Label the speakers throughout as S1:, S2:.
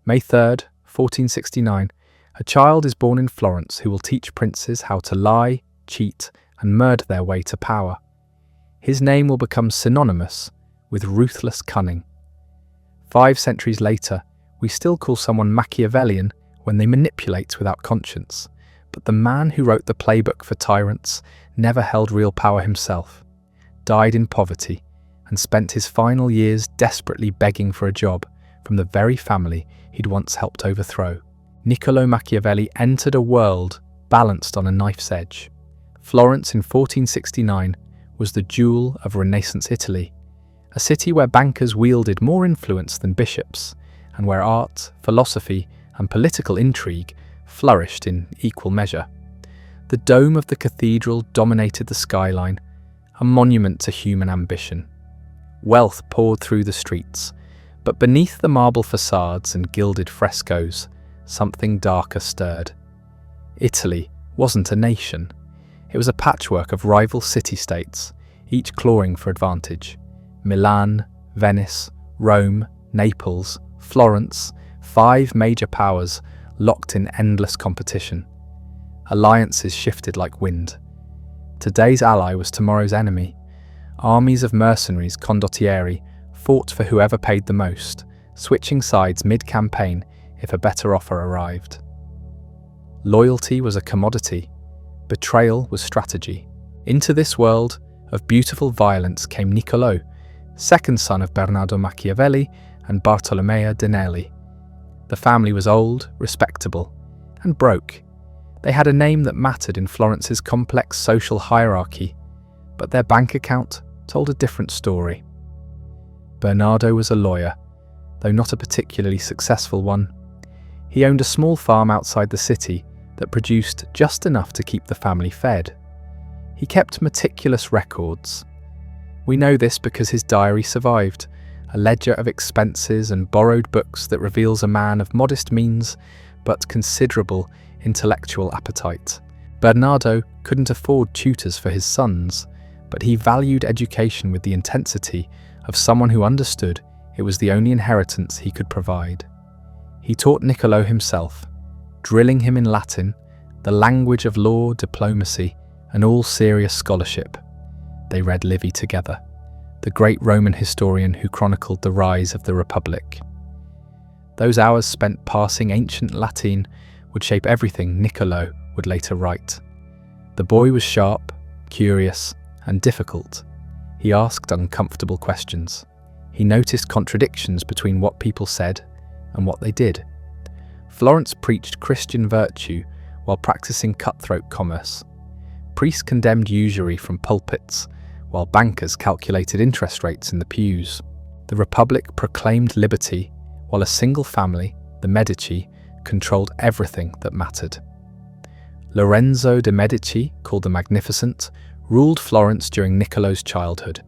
S1: May 3rd, 1469, a child is born in Florence who will teach princes how to lie, cheat, and murder their way to power. His name will become synonymous with ruthless cunning. 5 centuries later, we still call someone Machiavellian when they manipulate without conscience, but the man who wrote the playbook for tyrants never held real power himself, died in poverty, and spent his final years desperately begging for a job from the very family he'd once helped overthrow. Niccolò Machiavelli entered a world balanced on a knife's edge. Florence in 1469 was the jewel of Renaissance Italy, a city where bankers wielded more influence than bishops, and where art, philosophy, and political intrigue flourished in equal measure. The dome of the cathedral dominated the skyline, a monument to human ambition. Wealth poured through the streets, but beneath the marble facades and gilded frescoes, something darker stirred. Italy wasn't a nation. It was a patchwork of rival city-states, each clawing for advantage. Milan, Venice, Rome, Naples, Florence, 5 major powers locked in endless competition. Alliances shifted like wind. Today's ally was tomorrow's enemy. Armies of mercenaries, condottieri, fought for whoever paid the most, switching sides mid-campaign if a better offer arrived. Loyalty was a commodity. Betrayal was strategy. Into this world of beautiful violence came Niccolò, second son of Bernardo Machiavelli and Bartolomeo de Nelli. The family was old, respectable, and broke. They had a name that mattered in Florence's complex social hierarchy, but their bank account told a different story. Bernardo was a lawyer, though not a particularly successful one. He owned a small farm outside the city that produced just enough to keep the family fed. He kept meticulous records. We know this because his diary survived, a ledger of expenses and borrowed books that reveals a man of modest means but considerable intellectual appetite. Bernardo couldn't afford tutors for his sons, but he valued education with the intensity of someone who understood it was the only inheritance he could provide. He taught Niccolò himself, drilling him in Latin, the language of law, diplomacy, and all serious scholarship. They read Livy together, the great Roman historian who chronicled the rise of the Republic. Those hours spent parsing ancient Latin would shape everything Niccolò would later write. The boy was sharp, curious, and difficult. He asked uncomfortable questions. He noticed contradictions between what people said and what they did. Florence preached Christian virtue while practicing cutthroat commerce. Priests condemned usury from pulpits, while bankers calculated interest rates in the pews. The Republic proclaimed liberty, while a single family, the Medici, controlled everything that mattered. Lorenzo de' Medici, called the Magnificent, ruled Florence during Niccolò's childhood.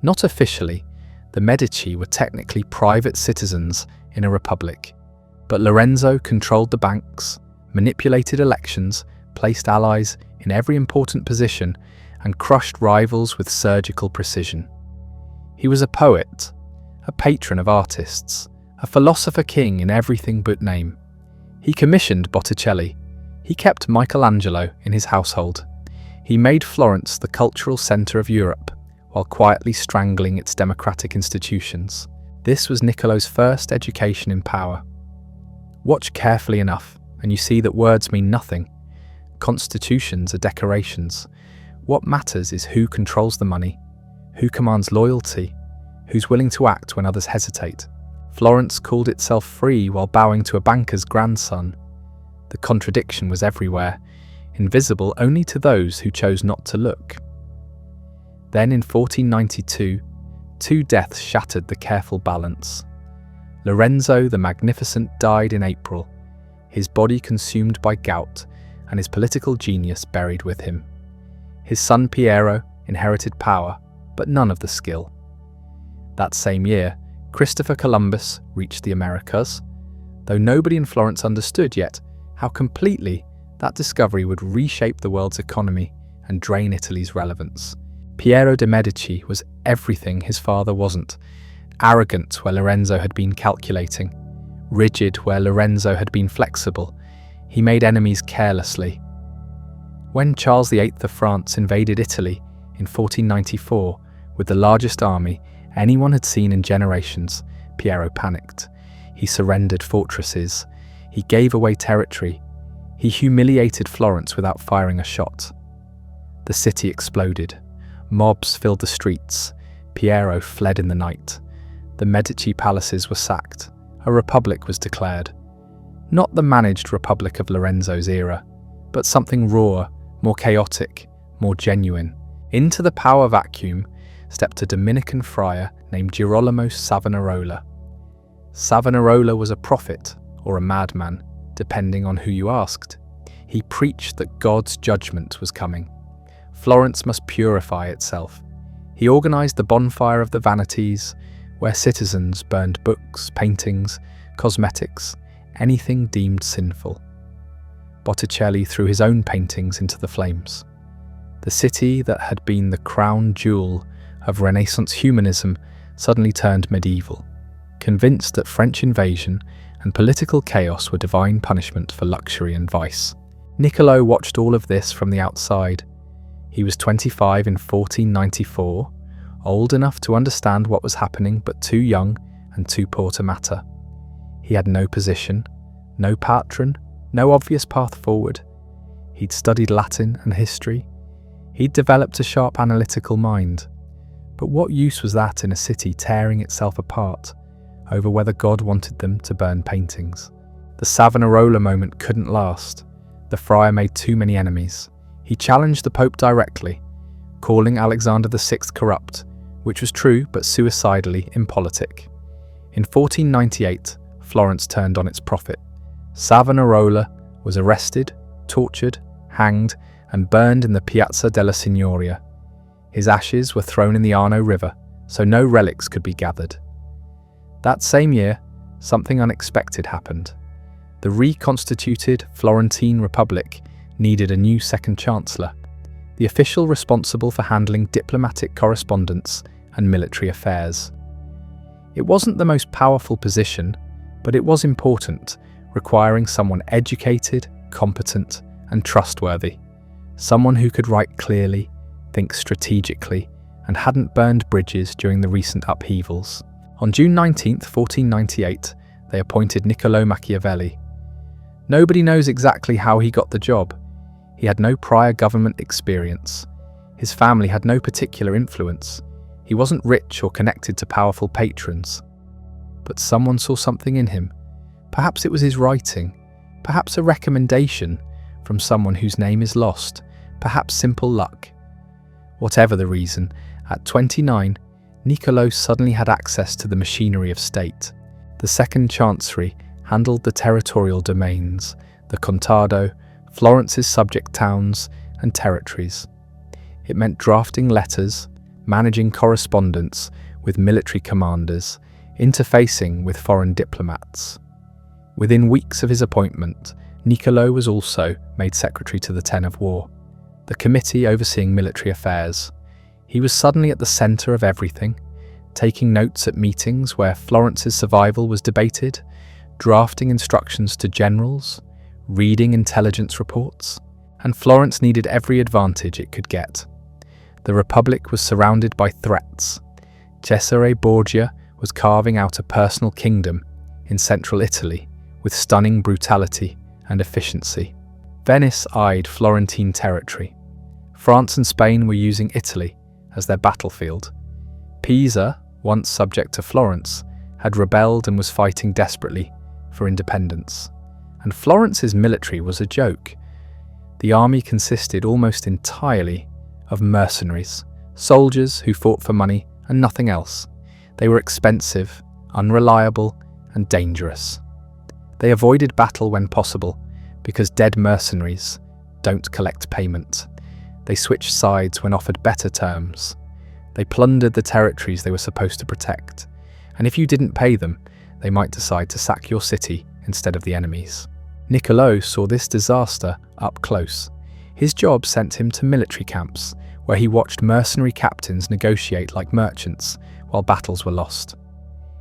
S1: Not officially, the Medici were technically private citizens in a republic, but Lorenzo controlled the banks, manipulated elections, placed allies in every important position, and crushed rivals with surgical precision. He was a poet, a patron of artists, a philosopher king in everything but name. He commissioned Botticelli. He kept Michelangelo in his household. He made Florence the cultural centre of Europe, while quietly strangling its democratic institutions. This was Niccolò's first education in power. Watch carefully enough, and you see that words mean nothing. Constitutions are decorations. What matters is who controls the money, who commands loyalty, who's willing to act when others hesitate. Florence called itself free while bowing to a banker's grandson. The contradiction was everywhere, invisible only to those who chose not to look. Then in 1492, 2 deaths shattered the careful balance. Lorenzo the Magnificent died in April, his body consumed by gout and his political genius buried with him. His son Piero inherited power, but none of the skill. That same year, Christopher Columbus reached the Americas, though nobody in Florence understood yet how completely that discovery would reshape the world's economy and drain Italy's relevance. Piero de' Medici was everything his father wasn't, arrogant where Lorenzo had been calculating, rigid where Lorenzo had been flexible. He made enemies carelessly. When Charles VIII of France invaded Italy in 1494 with the largest army anyone had seen in generations, Piero panicked. He surrendered fortresses. He gave away territory. He humiliated Florence without firing a shot. The city exploded. Mobs filled the streets. Piero fled in the night. The Medici palaces were sacked. A republic was declared. Not the managed republic of Lorenzo's era, but something rawer, more chaotic, more genuine. Into the power vacuum stepped a Dominican friar named Girolamo Savonarola. Savonarola was a prophet or a madman, depending on who you asked. He preached that God's judgment was coming. Florence must purify itself. He organized the bonfire of the vanities, where citizens burned books, paintings, cosmetics, anything deemed sinful. Botticelli threw his own paintings into the flames. The city that had been the crown jewel of Renaissance humanism suddenly turned medieval, convinced that French invasion and political chaos were divine punishment for luxury and vice. Niccolò watched all of this from the outside. He was 25 in 1494, old enough to understand what was happening but too young and too poor to matter. He had no position, no patron, no obvious path forward. He'd studied Latin and history. He'd developed a sharp analytical mind. But what use was that in a city tearing itself apart over whether God wanted them to burn paintings? The Savonarola moment couldn't last. The friar made too many enemies. He challenged the Pope directly, calling Alexander VI corrupt, which was true but suicidally impolitic. In 1498, Florence turned on its prophet. Savonarola was arrested, tortured, hanged, and burned in the Piazza della Signoria. His ashes were thrown in the Arno River, so no relics could be gathered. That same year, something unexpected happened. The reconstituted Florentine Republic needed a new second chancellor, the official responsible for handling diplomatic correspondence and military affairs. It wasn't the most powerful position, but it was important, requiring someone educated, competent, and trustworthy. Someone who could write clearly, think strategically, and hadn't burned bridges during the recent upheavals. On June 19, 1498, they appointed Niccolò Machiavelli. Nobody knows exactly how he got the job. He had no prior government experience. His family had no particular influence. He wasn't rich or connected to powerful patrons. But someone saw something in him. Perhaps it was his writing, perhaps a recommendation from someone whose name is lost, perhaps simple luck. Whatever the reason, at 29, Niccolò suddenly had access to the machinery of state. The Second Chancery handled the territorial domains, the contado, Florence's subject towns and territories. It meant drafting letters, managing correspondence with military commanders, interfacing with foreign diplomats. Within weeks of his appointment, Niccolò was also made secretary to the Ten of War, the committee overseeing military affairs. He was suddenly at the centre of everything, taking notes at meetings where Florence's survival was debated, drafting instructions to generals, reading intelligence reports, and Florence needed every advantage it could get. The Republic was surrounded by threats. Cesare Borgia was carving out a personal kingdom in central Italy with stunning brutality and efficiency. Venice eyed Florentine territory. France and Spain were using Italy as their battlefield. Pisa, once subject to Florence, had rebelled and was fighting desperately for independence. And Florence's military was a joke. The army consisted almost entirely of mercenaries, soldiers who fought for money and nothing else. They were expensive, unreliable, and dangerous. They avoided battle when possible because dead mercenaries don't collect payment. They switched sides when offered better terms. They plundered the territories they were supposed to protect, and if you didn't pay them, they might decide to sack your city instead of the enemy's. Niccolò saw this disaster up close. His job sent him to military camps, where he watched mercenary captains negotiate like merchants while battles were lost.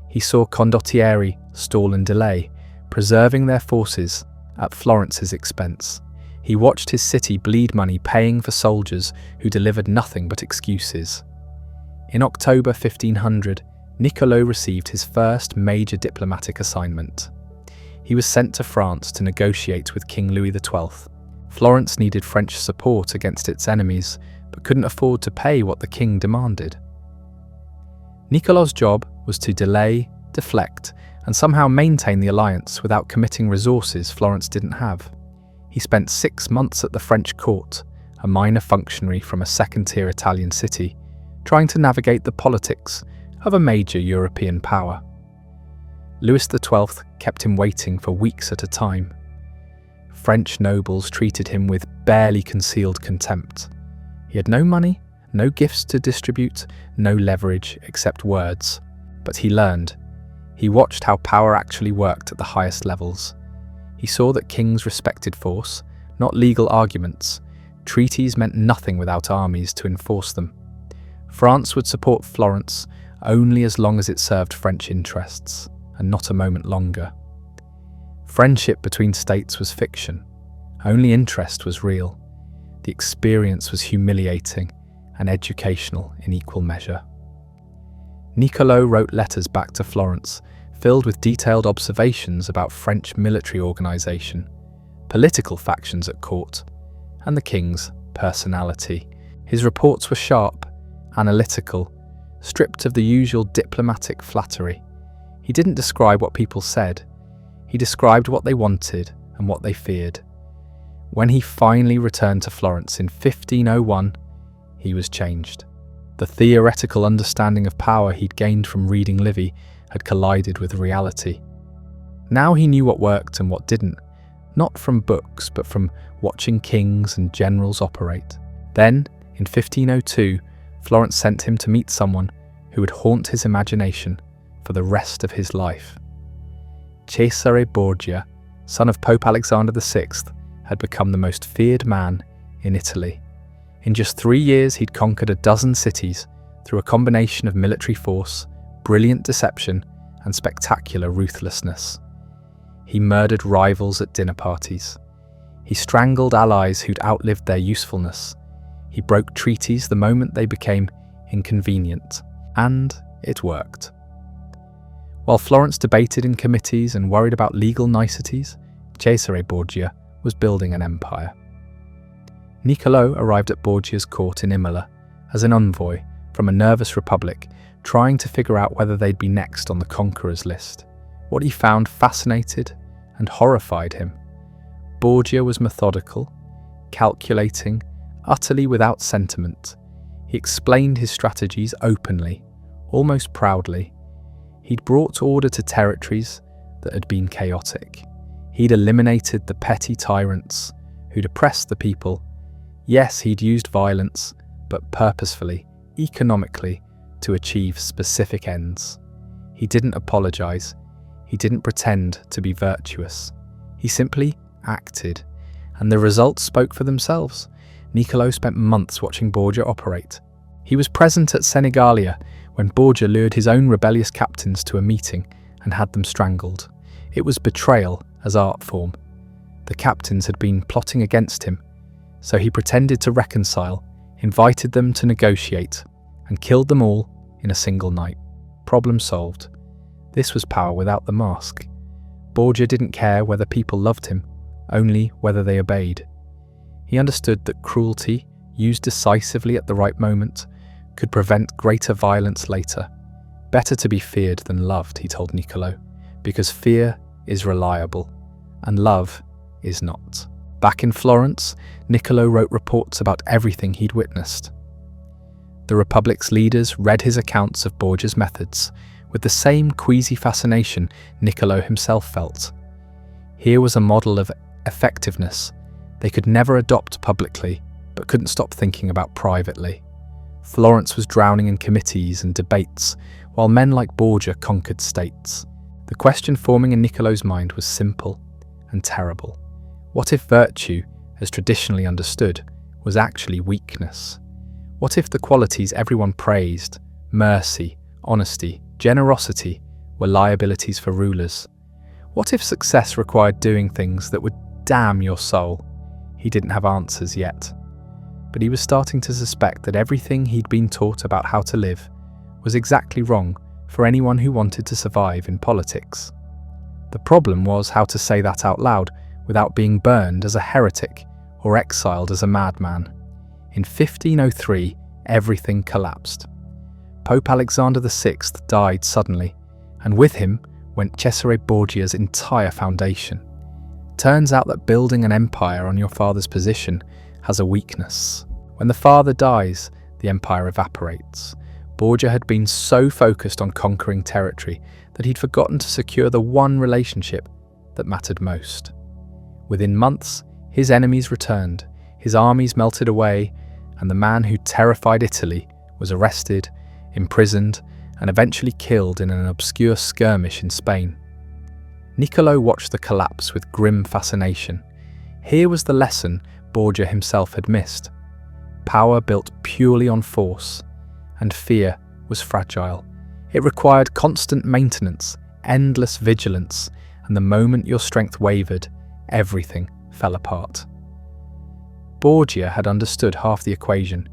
S1: He saw condottieri stall and delay, preserving their forces at Florence's expense. He watched his city bleed money paying for soldiers who delivered nothing but excuses. In October 1500, Niccolò received his first major diplomatic assignment. He was sent to France to negotiate with King Louis XII. Florence needed French support against its enemies, but couldn't afford to pay what the king demanded. Niccolò's job was to delay, deflect, and somehow maintain the alliance without committing resources Florence didn't have. He spent 6 months at the French court, a minor functionary from a second-tier Italian city, trying to navigate the politics of a major European power. Louis XII kept him waiting for weeks at a time. French nobles treated him with barely concealed contempt. He had no money, no gifts to distribute, no leverage except words. But he learned. He watched how power actually worked at the highest levels. He saw that kings respected force, not legal arguments. Treaties meant nothing without armies to enforce them. France would support Florence only as long as it served French interests, and not a moment longer. Friendship between states was fiction. Only interest was real. The experience was humiliating and educational in equal measure. Niccolò wrote letters back to Florence, filled with detailed observations about French military organization, political factions at court, and the king's personality. His reports were sharp, analytical, stripped of the usual diplomatic flattery. He didn't describe what people said. He described what they wanted and what they feared. When he finally returned to Florence in 1501, he was changed. The theoretical understanding of power he'd gained from reading Livy had collided with reality. Now he knew what worked and what didn't, not from books, but from watching kings and generals operate. Then, in 1502, Florence sent him to meet someone who would haunt his imagination for the rest of his life. Cesare Borgia, son of Pope Alexander VI, had become the most feared man in Italy. In just 3 years, he'd conquered a dozen cities through a combination of military force, brilliant deception, and spectacular ruthlessness. He murdered rivals at dinner parties. He strangled allies who'd outlived their usefulness. He broke treaties the moment they became inconvenient. And it worked. While Florence debated in committees and worried about legal niceties, Cesare Borgia was building an empire. Niccolò arrived at Borgia's court in Imola as an envoy from a nervous republic, trying to figure out whether they'd be next on the conquerors list. What he found fascinated and horrified him. Borgia was methodical, calculating, utterly without sentiment. He explained his strategies openly, almost proudly. He'd brought order to territories that had been chaotic. He'd eliminated the petty tyrants who'd oppressed the people. Yes, he'd used violence, but purposefully, economically, to achieve specific ends. He didn't apologize. He didn't pretend to be virtuous. He simply acted, and the results spoke for themselves. Niccolò spent months watching Borgia operate. He was present at Senigallia when Borgia lured his own rebellious captains to a meeting and had them strangled. It was betrayal as art form. The captains had been plotting against him, so he pretended to reconcile, invited them to negotiate, and killed them all in a single night. Problem solved. This was power without the mask. Borgia didn't care whether people loved him, only whether they obeyed. He understood that cruelty, used decisively at the right moment, could prevent greater violence later. Better to be feared than loved, he told Niccolò, because fear is reliable, and love is not. Back in Florence, Niccolò wrote reports about everything he'd witnessed. The Republic's leaders read his accounts of Borgia's methods with the same queasy fascination Niccolò himself felt. Here was a model of effectiveness they could never adopt publicly, but couldn't stop thinking about privately. Florence was drowning in committees and debates, while men like Borgia conquered states. The question forming in Niccolò's mind was simple and terrible. What if virtue, as traditionally understood, was actually weakness? What if the qualities everyone praised, mercy, honesty, generosity, were liabilities for rulers? What if success required doing things that would damn your soul? He didn't have answers yet, but he was starting to suspect that everything he'd been taught about how to live was exactly wrong for anyone who wanted to survive in politics. The problem was how to say that out loud without being burned as a heretic or exiled as a madman. In 1503, everything collapsed. Pope Alexander VI died suddenly, and with him went Cesare Borgia's entire foundation. Turns out that building an empire on your father's position has a weakness. When the father dies, the empire evaporates. Borgia had been so focused on conquering territory that he'd forgotten to secure the one relationship that mattered most. Within months, his enemies returned, his armies melted away, and the man who terrified Italy was arrested, imprisoned, and eventually killed in an obscure skirmish in Spain. Niccolò watched the collapse with grim fascination. Here was the lesson Borgia himself had missed. Power built purely on force, and fear was fragile. It required constant maintenance, endless vigilance, and the moment your strength wavered, everything fell apart. Borgia had understood half the equation.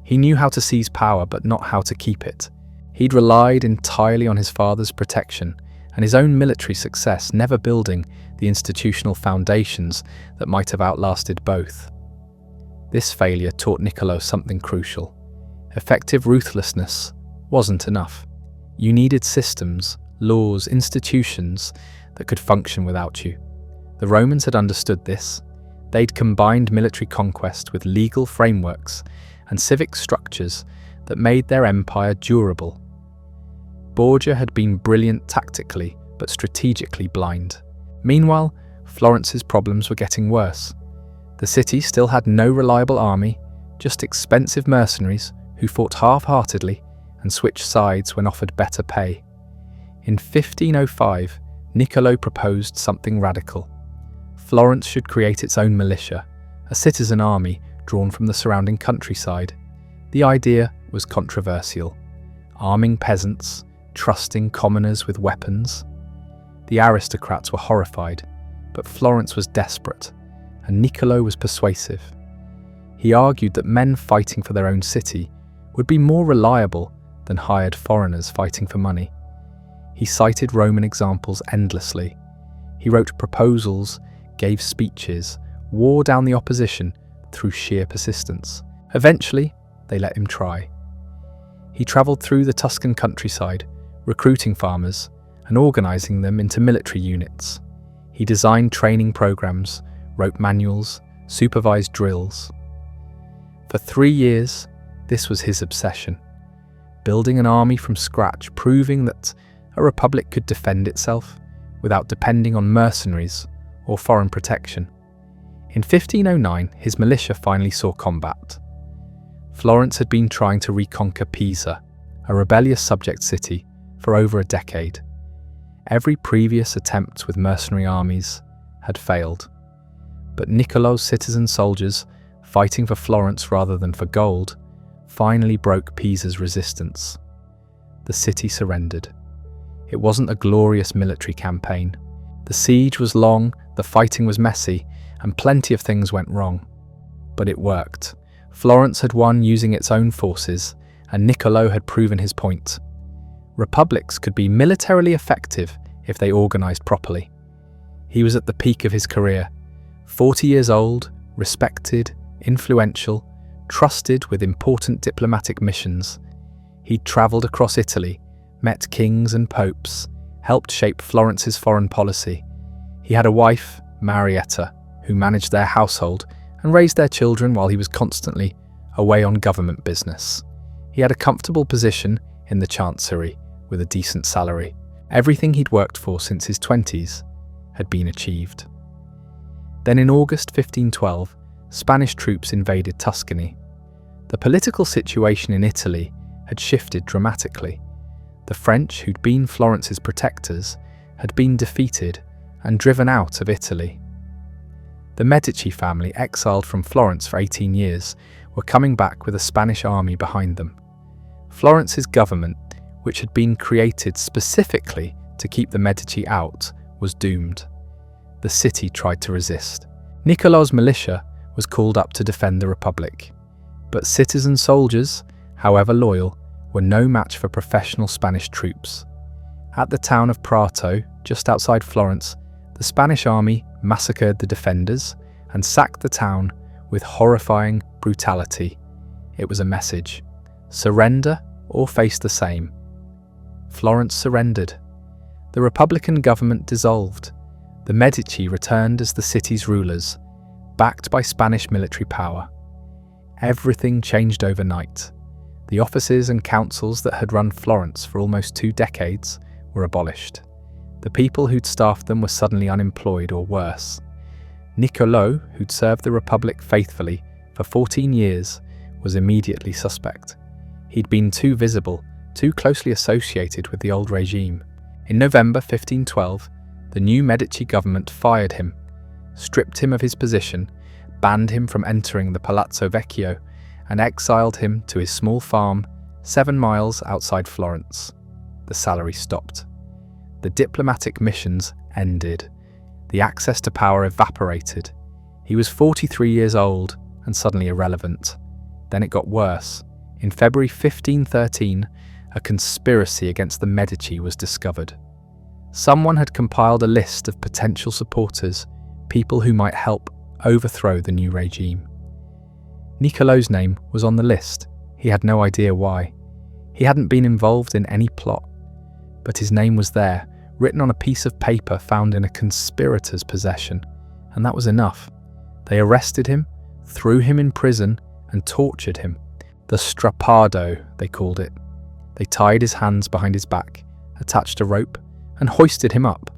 S1: He knew how to seize power, but not how to keep it. He'd relied entirely on his father's protection and his own military success, never building the institutional foundations that might have outlasted both. This failure taught Niccolò something crucial. Effective ruthlessness wasn't enough. You needed systems, laws, institutions that could function without you. The Romans had understood this. They'd combined military conquest with legal frameworks and civic structures that made their empire durable. Borgia had been brilliant tactically, but strategically blind. Meanwhile, Florence's problems were getting worse. The city still had no reliable army, just expensive mercenaries who fought half-heartedly and switched sides when offered better pay. In 1505, Niccolò proposed something radical. Florence should create its own militia, a citizen army drawn from the surrounding countryside. The idea was controversial, arming peasants, trusting commoners with weapons. The aristocrats were horrified, but Florence was desperate, and Niccolò was persuasive. He argued that men fighting for their own city would be more reliable than hired foreigners fighting for money. He cited Roman examples endlessly. He wrote proposals, gave speeches, wore down the opposition through sheer persistence. Eventually, they let him try. He travelled through the Tuscan countryside, recruiting farmers and organising them into military units. He designed training programs, wrote manuals, supervised drills. For 3 years, this was his obsession. Building an army from scratch, proving that a republic could defend itself without depending on mercenaries or foreign protection. In 1509, his militia finally saw combat. Florence had been trying to reconquer Pisa, a rebellious subject city, for over a decade. Every previous attempt with mercenary armies had failed. But Niccolò's citizen soldiers, fighting for Florence rather than for gold, finally broke Pisa's resistance. The city surrendered. It wasn't a glorious military campaign. The siege was long, the fighting was messy, and plenty of things went wrong. But it worked. Florence had won using its own forces, and Niccolò had proven his point. Republics could be militarily effective if they organised properly. He was at the peak of his career. 40 years old, respected, influential, trusted with important diplomatic missions. He'd travelled across Italy, met kings and popes, helped shape Florence's foreign policy. He had a wife, Marietta, who managed their household and raised their children while he was constantly away on government business. He had a comfortable position in the chancery with a decent salary. Everything he'd worked for since his 20s had been achieved. Then in August 1512, Spanish troops invaded Tuscany. The political situation in Italy had shifted dramatically. The French, who'd been Florence's protectors, had been defeated and driven out of Italy. The Medici family, exiled from Florence for 18 years, were coming back with a Spanish army behind them. Florence's government, which had been created specifically to keep the Medici out, was doomed. The city tried to resist. Niccolò's militia was called up to defend the Republic. But citizen soldiers, however loyal, were no match for professional Spanish troops. At the town of Prato, just outside Florence, the Spanish army massacred the defenders and sacked the town with horrifying brutality. It was a message: surrender or face the same. Florence surrendered. The Republican government dissolved. The Medici returned as the city's rulers, backed by Spanish military power. Everything changed overnight. The offices and councils that had run Florence for almost 2 decades were abolished. The people who'd staffed them were suddenly unemployed or worse. Niccolò, who'd served the Republic faithfully for 14 years, was immediately suspect. He'd been too visible, too closely associated with the old regime. In November 1512, the new Medici government fired him, stripped him of his position, banned him from entering the Palazzo Vecchio, and exiled him to his small farm 7 miles outside Florence. The salary stopped. The diplomatic missions ended. The access to power evaporated. He was 43 years old and suddenly irrelevant. Then it got worse. In February 1513, a conspiracy against the Medici was discovered. Someone had compiled a list of potential supporters, people who might help overthrow the new regime. Niccolò's name was on the list. He had no idea why. He hadn't been involved in any plot. But his name was there, written on a piece of paper found in a conspirator's possession, and that was enough. They arrested him, threw him in prison, and tortured him. The strappado, they called it. They tied his hands behind his back, attached a rope, and hoisted him up,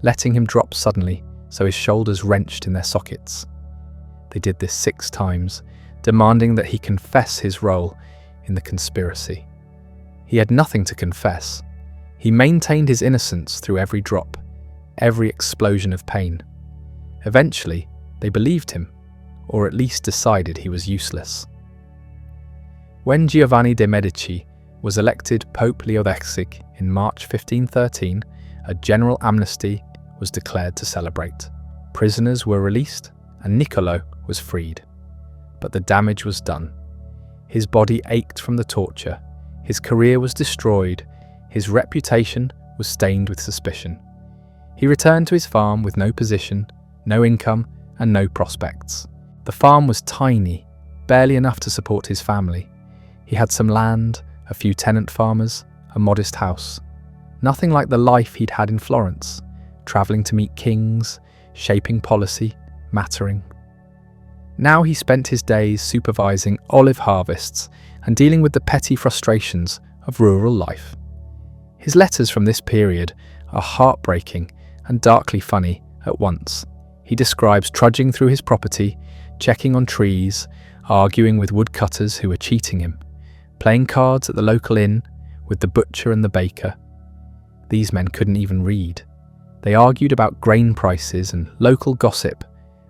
S1: letting him drop suddenly so his shoulders wrenched in their sockets. They did this 6 times, demanding that he confess his role in the conspiracy. He had nothing to confess. He maintained his innocence through every drop, every explosion of pain. Eventually, they believed him, or at least decided he was useless. When Giovanni de' Medici was elected Pope Leo X in March 1513, a general amnesty was declared to celebrate. Prisoners were released, and Niccolò was freed. But the damage was done. His body ached from the torture, his career was destroyed, his reputation was stained with suspicion. He returned to his farm with no position, no income, and no prospects. The farm was tiny, barely enough to support his family. He had some land, a few tenant farmers, a modest house. Nothing like the life he'd had in Florence, travelling to meet kings, shaping policy, mattering. Now he spent his days supervising olive harvests and dealing with the petty frustrations of rural life. His letters from this period are heartbreaking and darkly funny at once. He describes trudging through his property, checking on trees, arguing with woodcutters who were cheating him, playing cards at the local inn with the butcher and the baker. These men couldn't even read. They argued about grain prices and local gossip,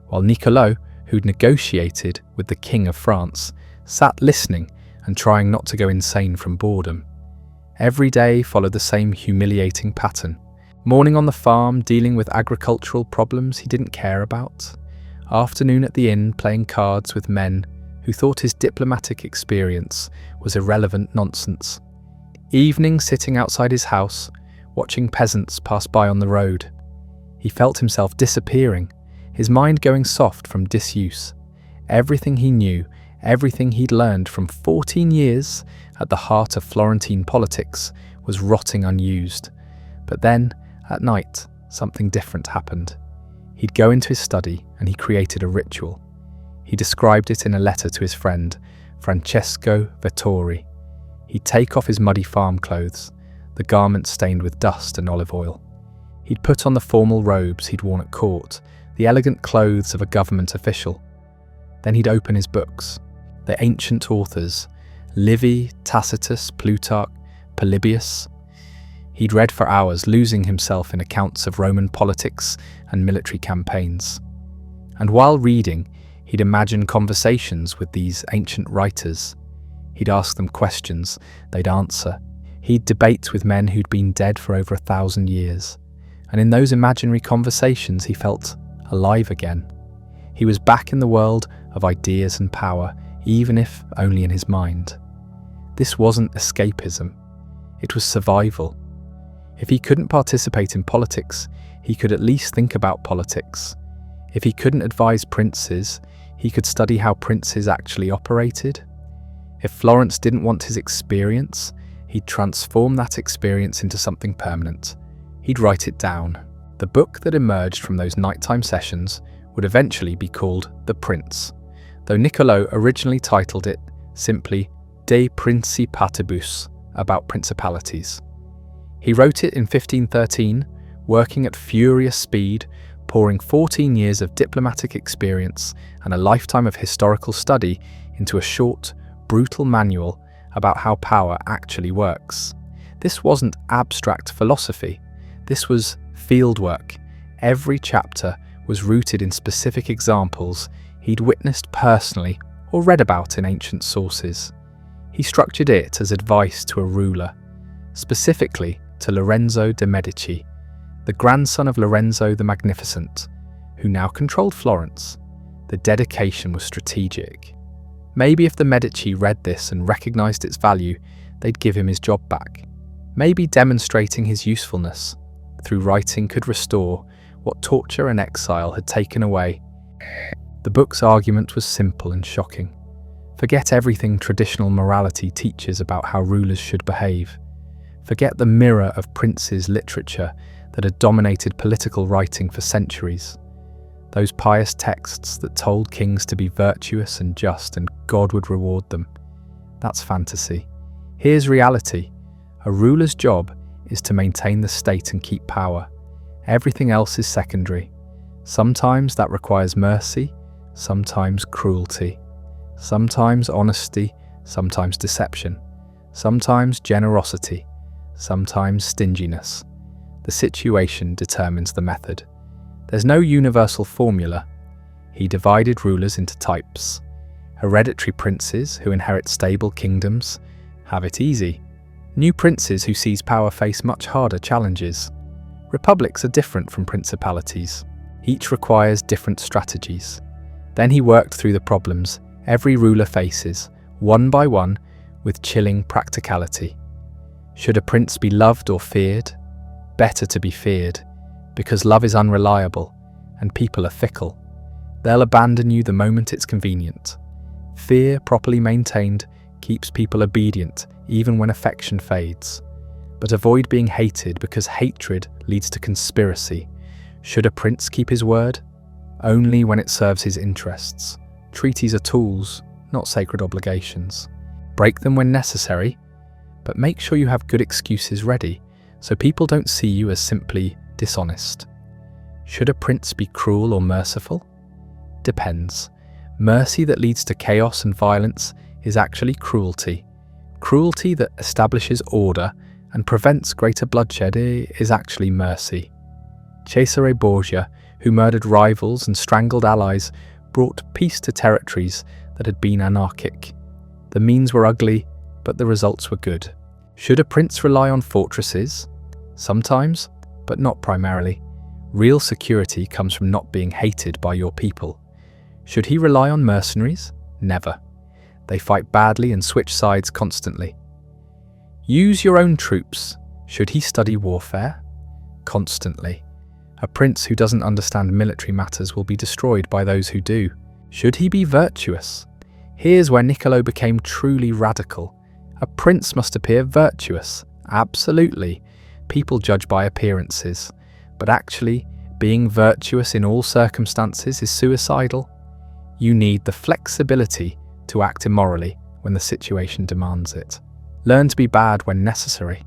S1: while Niccolò, who'd negotiated with the King of France, sat listening and trying not to go insane from boredom. Every day followed the same humiliating pattern. Morning on the farm, dealing with agricultural problems he didn't care about. Afternoon at the inn, playing cards with men who thought his diplomatic experience was irrelevant nonsense. Evening, sitting outside his house, watching peasants pass by on the road. He felt himself disappearing, his mind going soft from disuse. Everything he knew, everything he'd learned from 14 years at the heart of Florentine politics was rotting unused. But then, at night, something different happened. He'd go into his study and he created a ritual. He described it in a letter to his friend, Francesco Vettori. He'd take off his muddy farm clothes, the garments stained with dust and olive oil. He'd put on the formal robes he'd worn at court, the elegant clothes of a government official. Then he'd open his books, the ancient authors, Livy, Tacitus, Plutarch, Polybius. He'd read for hours, losing himself in accounts of Roman politics and military campaigns. And while reading, he'd imagine conversations with these ancient writers. He'd ask them questions, they'd answer. He'd debate with men who'd been dead for over 1,000 years. and in those imaginary conversations he felt alive again. He was back in the world of ideas and power, even if only in his mind. This wasn't escapism, it was survival. If he couldn't participate in politics, he could at least think about politics. If he couldn't advise princes, he could study how princes actually operated. If Florence didn't want his experience, he'd transform that experience into something permanent. He'd write it down. The book that emerged from those nighttime sessions would eventually be called The Prince, though Niccolò originally titled it simply De Principatibus, about principalities. He wrote it in 1513, working at furious speed, pouring 14 years of diplomatic experience and a lifetime of historical study into a short, brutal manual about how power actually works. This wasn't abstract philosophy, this was fieldwork. Every chapter was rooted in specific examples he'd witnessed personally or read about in ancient sources. He structured it as advice to a ruler, specifically to Lorenzo de' Medici, the grandson of Lorenzo the Magnificent, who now controlled Florence. The dedication was strategic. Maybe if the Medici read this and recognized its value, they'd give him his job back. Maybe demonstrating his usefulness through writing could restore what torture and exile had taken away. The book's argument was simple and shocking. Forget everything traditional morality teaches about how rulers should behave. Forget the mirror of princes' literature that had dominated political writing for centuries. Those pious texts that told kings to be virtuous and just and God would reward them. That's fantasy. Here's reality. A ruler's job is to maintain the state and keep power. Everything else is secondary. Sometimes that requires mercy, sometimes cruelty, sometimes honesty, sometimes deception, sometimes generosity, sometimes stinginess. The situation determines the method. There's no universal formula. He divided rulers into types. Hereditary princes who inherit stable kingdoms have it easy. New princes who seize power face much harder challenges. Republics are different from principalities. Each requires different strategies. Then he worked through the problems every ruler faces, one by one, with chilling practicality. Should a prince be loved or feared? Better to be feared, because love is unreliable and people are fickle. They'll abandon you the moment it's convenient. Fear, properly maintained, keeps people obedient even when affection fades. But avoid being hated, because hatred leads to conspiracy. Should a prince keep his word? Only when it serves his interests. Treaties are tools, not sacred obligations. Break them when necessary, but make sure you have good excuses ready, so people don't see you as simply dishonest. Should a prince be cruel or merciful? Depends. Mercy that leads to chaos and violence is actually cruelty. Cruelty that establishes order and prevents greater bloodshed is actually mercy. Cesare Borgia, who murdered rivals and strangled allies, brought peace to territories that had been anarchic. The means were ugly, but the results were good. Should a prince rely on fortresses? Sometimes, but not primarily. Real security comes from not being hated by your people. Should he rely on mercenaries? Never. They fight badly and switch sides constantly. Use your own troops. Should he study warfare? Constantly. A prince who doesn't understand military matters will be destroyed by those who do. Should he be virtuous? Here's where Niccolò became truly radical. A prince must appear virtuous. Absolutely. People judge by appearances. But actually, being virtuous in all circumstances is suicidal. You need the flexibility to act immorally when the situation demands it. Learn to be bad when necessary.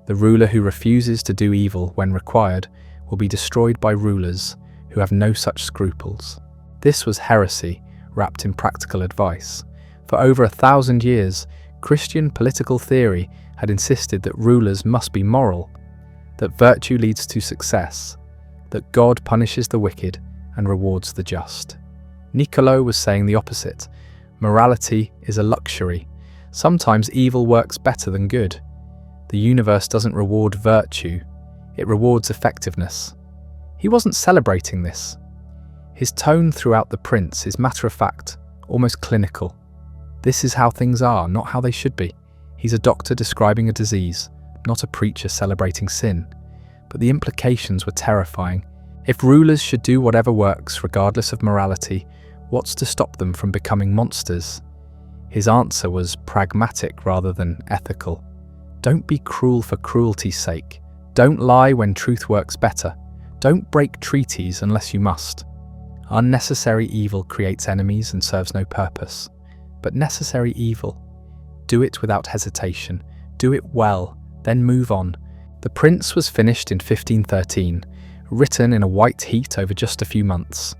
S1: The ruler who refuses to do evil when required will be destroyed by rulers who have no such scruples. This was heresy wrapped in practical advice. For over 1,000 years, Christian political theory had insisted that rulers must be moral, that virtue leads to success, that God punishes the wicked and rewards the just. Niccolò was saying the opposite. Morality is a luxury. Sometimes evil works better than good. The universe doesn't reward virtue, It rewards effectiveness. He wasn't celebrating this. His tone throughout The Prince is matter-of-fact, almost clinical. This is how things are, not how they should be. He's a doctor describing a disease, not a preacher celebrating sin. But the implications were terrifying. If rulers should do whatever works, regardless of morality, what's to stop them from becoming monsters? His answer was pragmatic rather than ethical. Don't be cruel for cruelty's sake. Don't lie when truth works better. Don't break treaties unless you must. Unnecessary evil creates enemies and serves no purpose. But necessary evil, do it without hesitation. Do it well, then move on. The Prince was finished in 1513, written in a white heat over just a few months.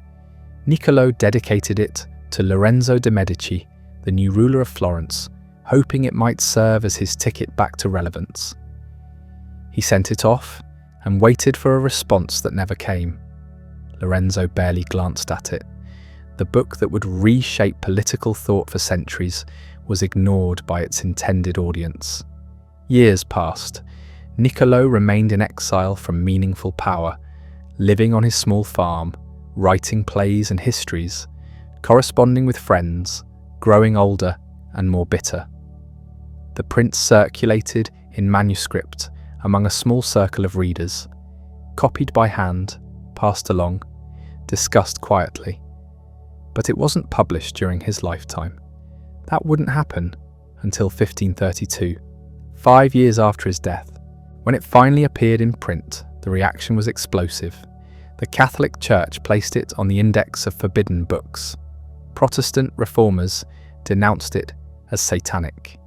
S1: Niccolò dedicated it to Lorenzo de' Medici, the new ruler of Florence, hoping it might serve as his ticket back to relevance. He sent it off and waited for a response that never came. Lorenzo barely glanced at it. The book that would reshape political thought for centuries was ignored by its intended audience. Years passed. Niccolò remained in exile from meaningful power, living on his small farm, writing plays and histories, corresponding with friends, growing older and more bitter. The Prince circulated in manuscript among a small circle of readers, copied by hand, passed along, discussed quietly. But it wasn't published during his lifetime. That wouldn't happen until 1532, 5 years after his death. When it finally appeared in print, the reaction was explosive. The Catholic Church placed it on the index of forbidden books. Protestant reformers denounced it as satanic.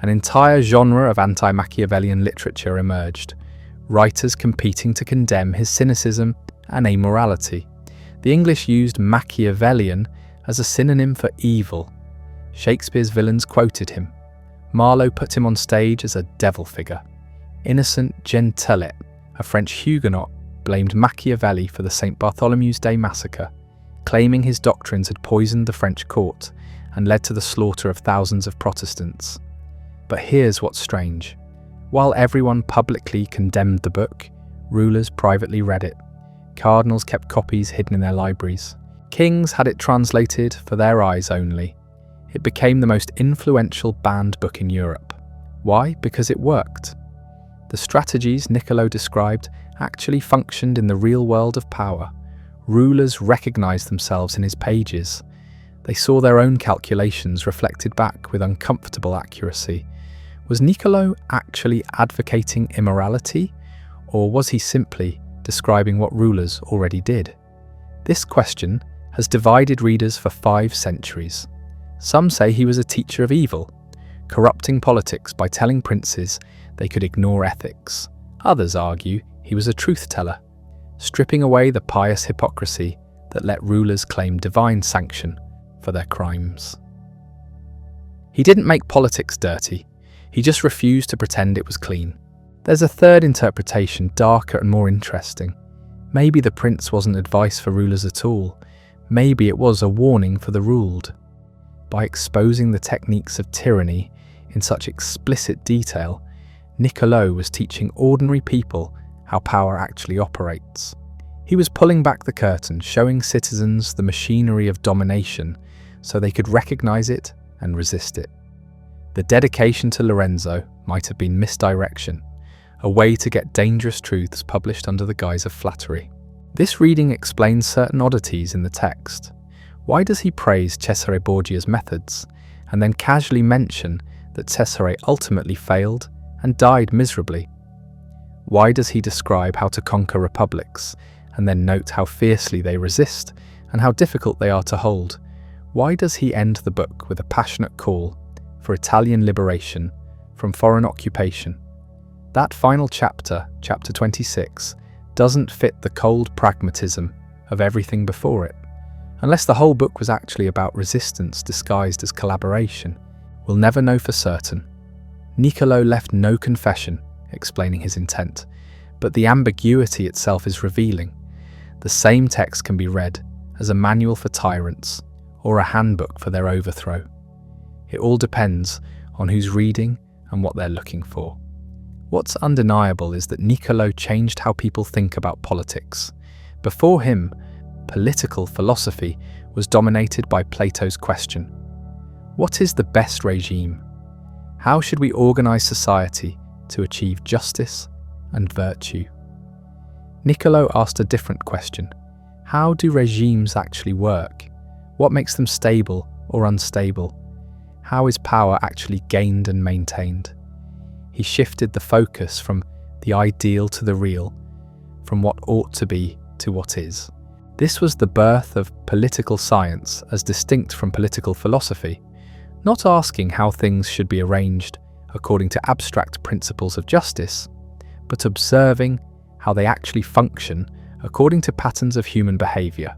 S1: An entire genre of anti-Machiavellian literature emerged, writers competing to condemn his cynicism and amorality. The English used Machiavellian as a synonym for evil. Shakespeare's villains quoted him. Marlowe put him on stage as a devil figure. Innocent Gentelet, a French Huguenot, blamed Machiavelli for the St. Bartholomew's Day massacre, claiming his doctrines had poisoned the French court and led to the slaughter of thousands of Protestants. But here's what's strange. While everyone publicly condemned the book, rulers privately read it. Cardinals kept copies hidden in their libraries. Kings had it translated for their eyes only. It became the most influential banned book in Europe. Why? Because it worked. The strategies Niccolò described actually functioned in the real world of power. Rulers recognized themselves in his pages. They saw their own calculations reflected back with uncomfortable accuracy. Was Niccolò actually advocating immorality, or was he simply describing what rulers already did? This question has divided readers for 5 centuries. Some say he was a teacher of evil, corrupting politics by telling princes they could ignore ethics. Others argue he was a truth-teller, stripping away the pious hypocrisy that let rulers claim divine sanction for their crimes. He didn't make politics dirty, he just refused to pretend it was clean. There's a third interpretation, darker and more interesting. Maybe the Prince wasn't advice for rulers at all. Maybe it was a warning for the ruled. By exposing the techniques of tyranny in such explicit detail, Niccolò was teaching ordinary people how power actually operates. He was pulling back the curtain, showing citizens the machinery of domination so they could recognize it and resist it. The dedication to Lorenzo might have been misdirection, a way to get dangerous truths published under the guise of flattery. This reading explains certain oddities in the text. Why does he praise Cesare Borgia's methods, and then casually mention that Cesare ultimately failed and died miserably? Why does he describe how to conquer republics, and then note how fiercely they resist and how difficult they are to hold? Why does he end the book with a passionate call for Italian liberation from foreign occupation? That final chapter, chapter 26, doesn't fit the cold pragmatism of everything before it. Unless the whole book was actually about resistance disguised as collaboration, we'll never know for certain. Niccolò left no confession explaining his intent, but the ambiguity itself is revealing. The same text can be read as a manual for tyrants or a handbook for their overthrow. It all depends on who's reading and what they're looking for. What's undeniable is that Niccolò changed how people think about politics. Before him, political philosophy was dominated by Plato's question: what is the best regime? How should we organize society to achieve justice and virtue? Niccolò asked a different question: how do regimes actually work? What makes them stable or unstable? How is power actually gained and maintained? He shifted the focus from the ideal to the real, from what ought to be to what is. This was the birth of political science as distinct from political philosophy, not asking how things should be arranged according to abstract principles of justice, but observing how they actually function according to patterns of human behaviour.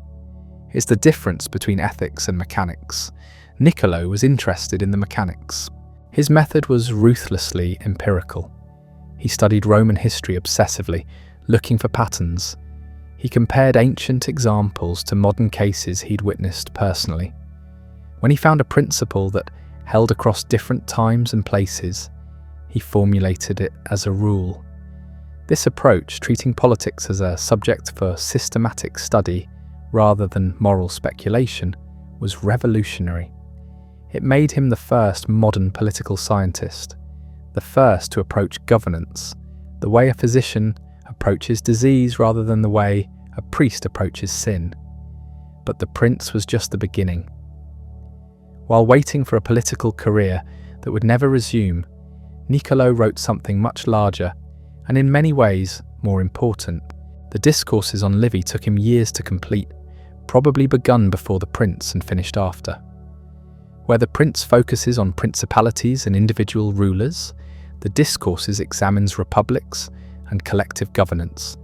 S1: It's the difference between ethics and mechanics. Niccolò was interested in the mechanics. His method was ruthlessly empirical. He studied Roman history obsessively, looking for patterns. He compared ancient examples to modern cases he'd witnessed personally. When he found a principle that held across different times and places, he formulated it as a rule. This approach, treating politics as a subject for systematic study rather than moral speculation, was revolutionary. It made him the first modern political scientist, the first to approach governance, the way a physician approaches disease rather than the way a priest approaches sin. But the prince was just the beginning. While waiting for a political career that would never resume, Niccolò wrote something much larger and in many ways more important. The Discourses on Livy took him years to complete, probably begun before the prince and finished after. Where the prince focuses on principalities and individual rulers, the Discourses examines republics and collective governance.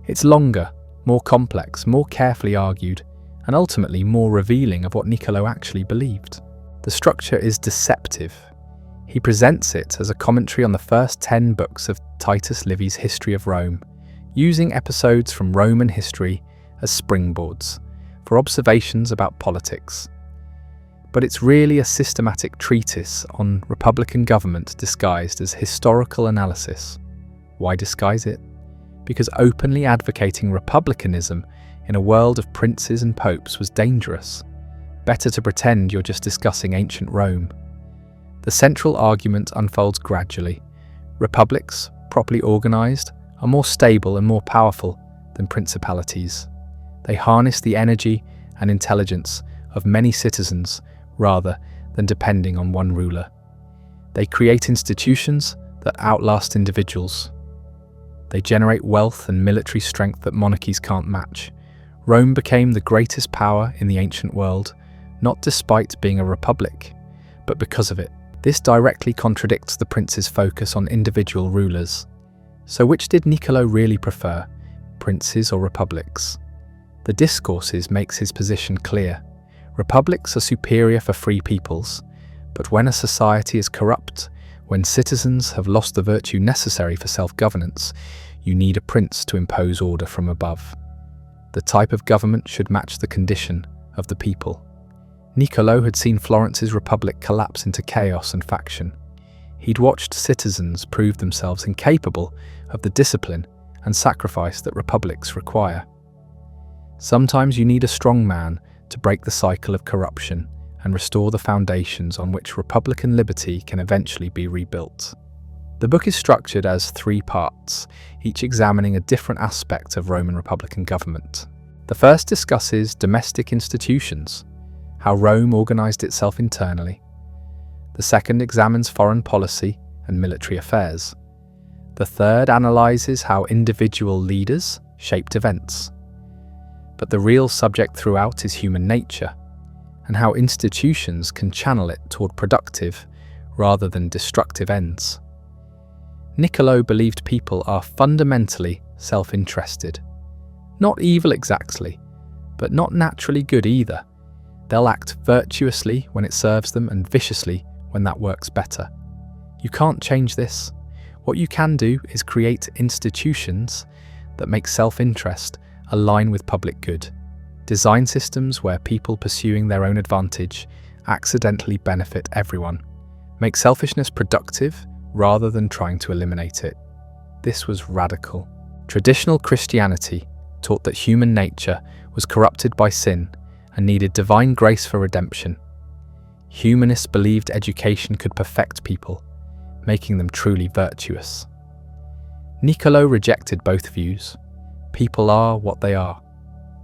S1: It's longer, more complex, more carefully argued, and ultimately more revealing of what Niccolò actually believed. The structure is deceptive. He presents it as a commentary on the first 10 books of Titus Livy's History of Rome, using episodes from Roman history as springboards for observations about politics. But it's really a systematic treatise on republican government disguised as historical analysis. Why disguise it? Because openly advocating republicanism in a world of princes and popes was dangerous. Better to pretend you're just discussing ancient Rome. The central argument unfolds gradually. Republics, properly organised, are more stable and more powerful than principalities. They harness the energy and intelligence of many citizens rather than depending on one ruler. They create institutions that outlast individuals. They generate wealth and military strength that monarchies can't match. Rome became the greatest power in the ancient world, not despite being a republic, but because of it. This directly contradicts the prince's focus on individual rulers. So which did Niccolò really prefer, princes or republics? The Discourses makes his position clear. Republics are superior for free peoples, but when a society is corrupt, when citizens have lost the virtue necessary for self-governance, you need a prince to impose order from above. The type of government should match the condition of the people. Niccolò had seen Florence's republic collapse into chaos and faction. He'd watched citizens prove themselves incapable of the discipline and sacrifice that republics require. Sometimes you need a strong man to break the cycle of corruption and restore the foundations on which republican liberty can eventually be rebuilt. The book is structured as 3 parts, each examining a different aspect of Roman republican government. The first discusses domestic institutions, how Rome organised itself internally. The second examines foreign policy and military affairs. The third analyses how individual leaders shaped events. But the real subject throughout is human nature, and how institutions can channel it toward productive rather than destructive ends. Niccolò believed people are fundamentally self-interested. Not evil exactly, but not naturally good either. They'll act virtuously when it serves them and viciously when that works better. You can't change this. What you can do is create institutions that make self-interest align with public good. Design systems where people pursuing their own advantage accidentally benefit everyone. Make selfishness productive rather than trying to eliminate it. This was radical. Traditional Christianity taught that human nature was corrupted by sin and needed divine grace for redemption. Humanists believed education could perfect people, making them truly virtuous. Niccolò rejected both views. People are what they are.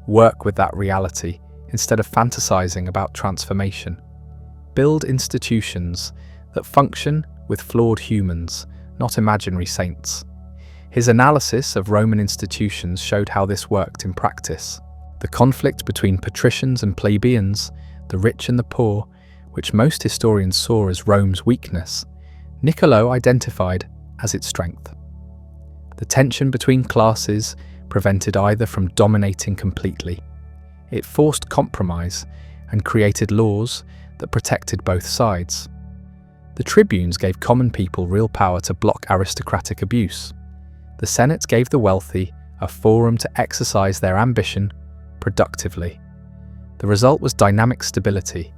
S1: Work with that reality instead of fantasizing about transformation. Build institutions that function with flawed humans, not imaginary saints. His analysis of Roman institutions showed how this worked in practice. The conflict between patricians and plebeians, the rich and the poor, which most historians saw as Rome's weakness, Niccolò identified as its strength. The tension between classes prevented either from dominating completely. It forced compromise and created laws that protected both sides. The tribunes gave common people real power to block aristocratic abuse. The Senate gave the wealthy a forum to exercise their ambition productively. The result was dynamic stability,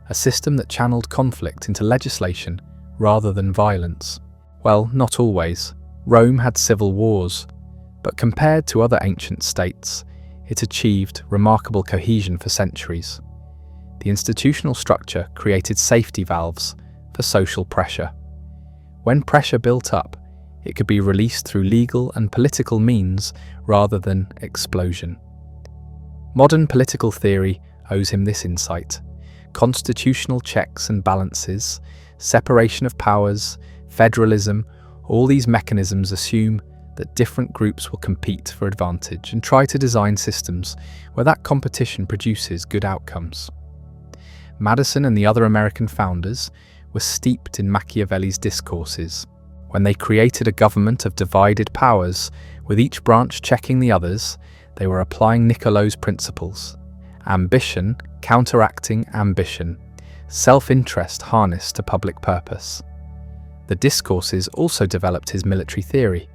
S1: a system that channeled conflict into legislation rather than violence. Well, not always. Rome had civil wars, but compared to other ancient states, it achieved remarkable cohesion for centuries. The institutional structure created safety valves for social pressure. When pressure built up, it could be released through legal and political means rather than explosion. Modern political theory owes him this insight. Constitutional checks and balances, separation of powers, federalism, all these mechanisms assume that different groups will compete for advantage and try to design systems where that competition produces good outcomes. Madison and the other American founders were steeped in Machiavelli's Discourses. When they created a government of divided powers, with each branch checking the others, they were applying Niccolò's principles. Ambition counteracting ambition, self-interest harnessed to public purpose. The Discourses also developed his military theory.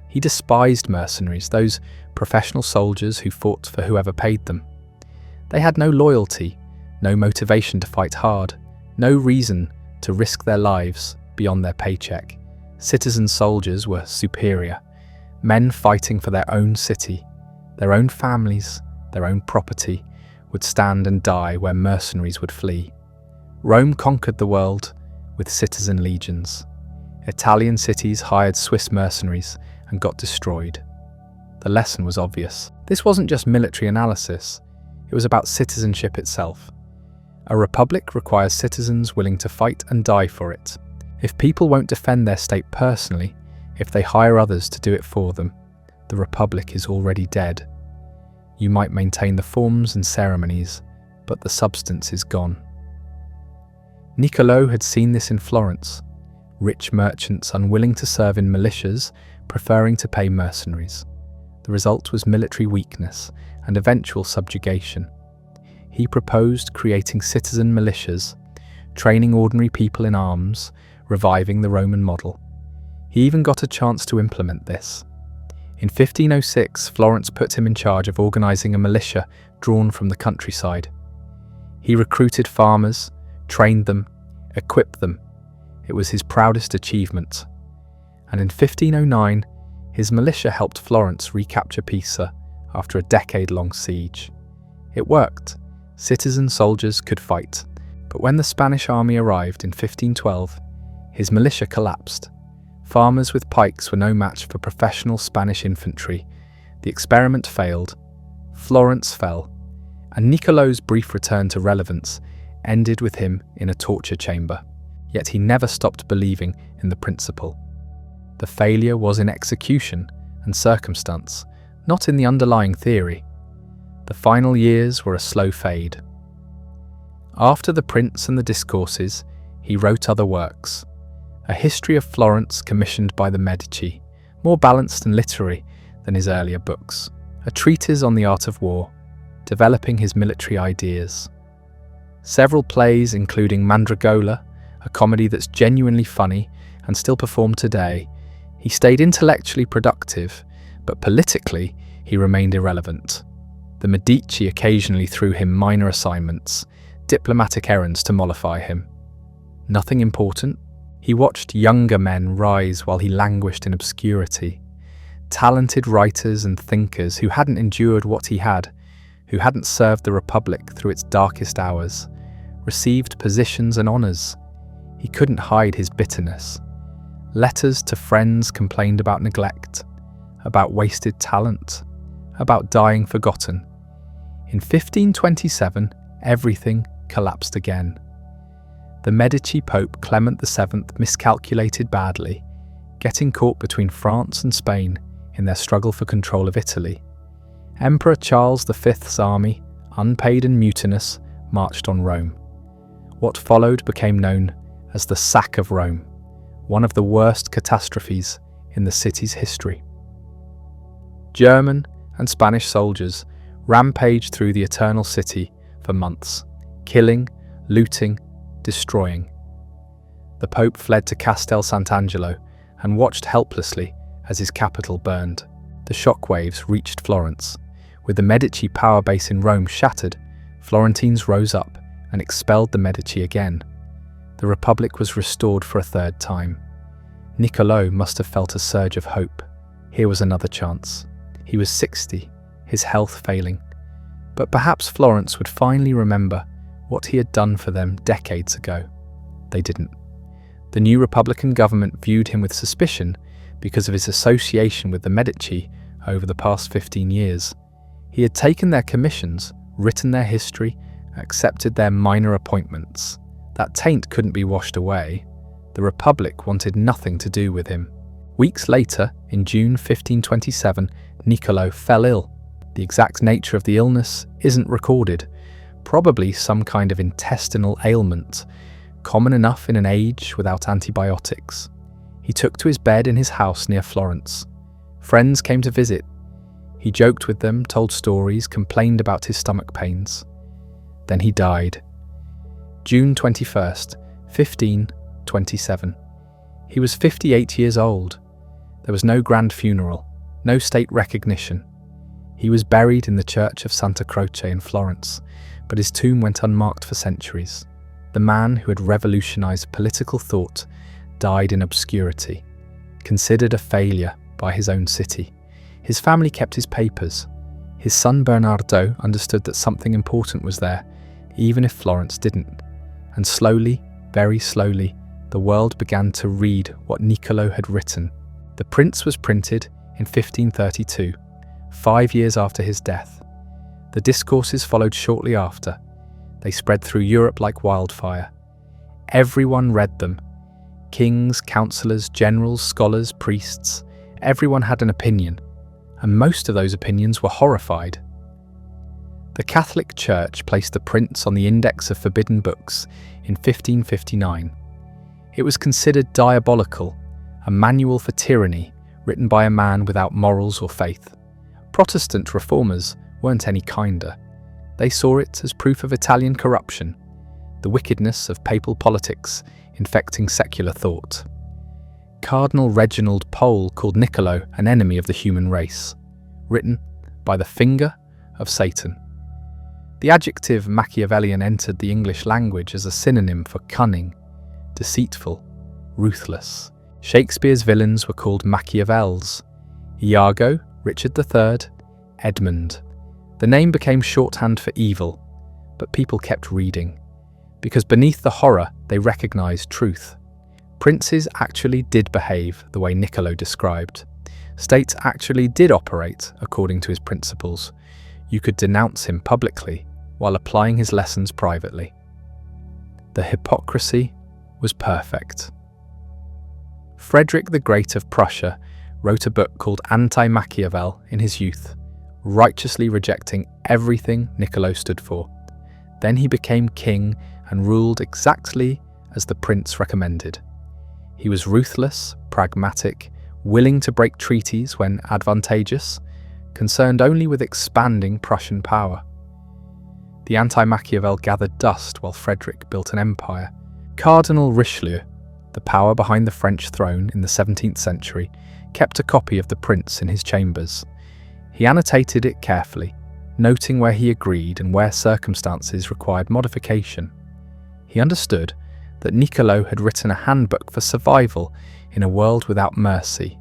S1: He despised mercenaries, those professional soldiers who fought for whoever paid them. They had no loyalty, no motivation to fight hard, no reason to risk their lives beyond their paycheck. Citizen soldiers were superior, men fighting for their own city, their own families, their own property, would stand and die where mercenaries would flee. Rome conquered the world with citizen legions. Italian cities hired Swiss mercenaries and got destroyed. The lesson was obvious. This wasn't just military analysis, it was about citizenship itself. A republic requires citizens willing to fight and die for it. If people won't defend their state personally, if they hire others to do it for them, the republic is already dead. You might maintain the forms and ceremonies, but the substance is gone. Niccolò had seen this in Florence. Rich merchants unwilling to serve in militias, preferring to pay mercenaries. The result was military weakness and eventual subjugation. He proposed creating citizen militias, training ordinary people in arms, reviving the Roman model. He even got a chance to implement this. In 1506, Florence put him in charge of organising a militia drawn from the countryside. He recruited farmers, trained them, equipped them. It was his proudest achievement. And in 1509, his militia helped Florence recapture Pisa after a decade-long siege. It worked. Citizen soldiers could fight. But when the Spanish army arrived in 1512, his militia collapsed. Farmers with pikes were no match for professional Spanish infantry. The experiment failed. Florence fell. And Niccolò's brief return to relevance ended with him in a torture chamber. Yet he never stopped believing in the principle. The failure was in execution and circumstance, not in the underlying theory. The final years were a slow fade. After The Prince and the Discourses, he wrote other works. A history of Florence commissioned by the Medici, more balanced and literary than his earlier books. A treatise on the art of war, developing his military ideas. Several plays, including Mandragola, a comedy that's genuinely funny and still performed today. He stayed intellectually productive, but politically he remained irrelevant. The Medici occasionally threw him minor assignments, diplomatic errands to mollify him. Nothing important, He watched younger men rise while he languished in obscurity. Talented writers and thinkers who hadn't endured what he had, who hadn't served the Republic through its darkest hours, received positions and honours. He couldn't hide his bitterness. Letters to friends complained about neglect, about wasted talent, about dying forgotten. In 1527, everything collapsed again. The Medici Pope Clement VII miscalculated badly, getting caught between France and Spain in their struggle for control of Italy. Emperor Charles V's army, unpaid and mutinous, marched on Rome. What followed became known as the Sack of Rome, one of the worst catastrophes in the city's history. German and Spanish soldiers rampaged through the Eternal City for months, killing, looting, destroying. The Pope fled to Castel Sant'Angelo and watched helplessly as his capital burned. The shockwaves reached Florence. With the Medici power base in Rome shattered, Florentines rose up and expelled the Medici again. The Republic was restored for a third time. Niccolò must have felt a surge of hope. Here was another chance. He was 60, his health failing. But perhaps Florence would finally remember what he had done for them decades ago. They didn't. The new Republican government viewed him with suspicion because of his association with the Medici over the past 15 years. He had taken their commissions, written their history, accepted their minor appointments. That taint couldn't be washed away. The Republic wanted nothing to do with him. Weeks later, in June 1527, Niccolò fell ill. The exact nature of the illness isn't recorded. Probably some kind of intestinal ailment, common enough in an age without antibiotics. He took to his bed in his house near Florence. Friends came to visit. He joked with them, told stories, complained about his stomach pains. Then he died. June 21st, 1527. He was 58 years old. There was no grand funeral, no state recognition. He was buried in the church of Santa Croce in Florence, but his tomb went unmarked for centuries. The man who had revolutionized political thought died in obscurity, considered a failure by his own city. His family kept his papers. His son Bernardo understood that something important was there, even if Florence didn't. And slowly, very slowly, the world began to read what Niccolò had written. The Prince was printed in 1532, 5 years after his death. The Discourses followed shortly after. They spread through Europe like wildfire. Everyone read them. Kings, councillors, generals, scholars, priests. Everyone had an opinion, and most of those opinions were horrified. The Catholic Church placed the Prince on the Index of Forbidden Books in 1559. It was considered diabolical, a manual for tyranny written by a man without morals or faith. Protestant reformers weren't any kinder. They saw it as proof of Italian corruption, the wickedness of papal politics infecting secular thought. Cardinal Reginald Pole called Niccolò an enemy of the human race, written by the finger of Satan. The adjective Machiavellian entered the English language as a synonym for cunning, deceitful, ruthless. Shakespeare's villains were called Machiavels. Iago, Richard III, Edmund. The name became shorthand for evil, but people kept reading, because beneath the horror they recognised truth. Princes actually did behave the way Niccolò described. States actually did operate according to his principles. You could denounce him publicly while applying his lessons privately. The hypocrisy was perfect. Frederick the Great of Prussia wrote a book called Anti-Machiavel in his youth, righteously rejecting everything Niccolò stood for. Then he became king and ruled exactly as the prince recommended. He was ruthless, pragmatic, willing to break treaties when advantageous, concerned only with expanding Prussian power. The anti-Machiavel gathered dust while Frederick built an empire. Cardinal Richelieu, the power behind the French throne in the 17th century, kept a copy of the Prince in his chambers. He annotated it carefully, noting where he agreed and where circumstances required modification. He understood that Niccolò had written a handbook for survival in a world without mercy.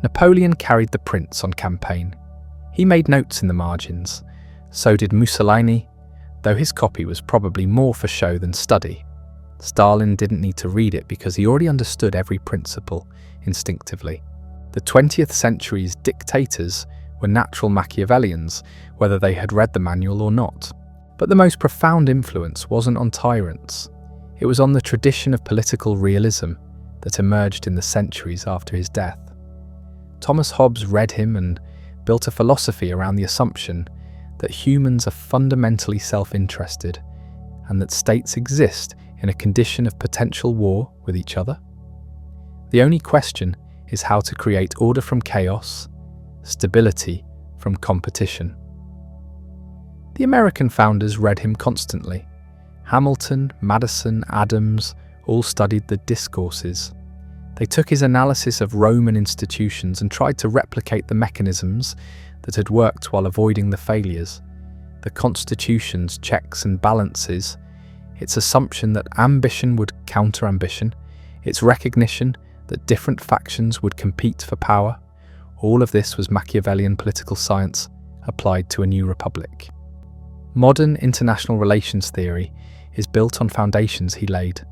S1: Napoleon carried the prince on campaign. He made notes in the margins. So did Mussolini, though his copy was probably more for show than study. Stalin didn't need to read it because he already understood every principle instinctively. The 20th century's dictators were natural Machiavellians, whether they had read the manual or not. But the most profound influence wasn't on tyrants. It was on the tradition of political realism that emerged in the centuries after his death. Thomas Hobbes read him and built a philosophy around the assumption that humans are fundamentally self-interested and that states exist in a condition of potential war with each other. The only question is how to create order from chaos, stability from competition. The American founders read him constantly. Hamilton, Madison, Adams all studied the Discourses. They took his analysis of Roman institutions and tried to replicate the mechanisms that had worked while avoiding the failures. The Constitution's checks and balances, its assumption that ambition would counter ambition, its recognition that different factions would compete for power, all of this was Machiavellian political science applied to a new republic. Modern international relations theory is built on foundations he laid.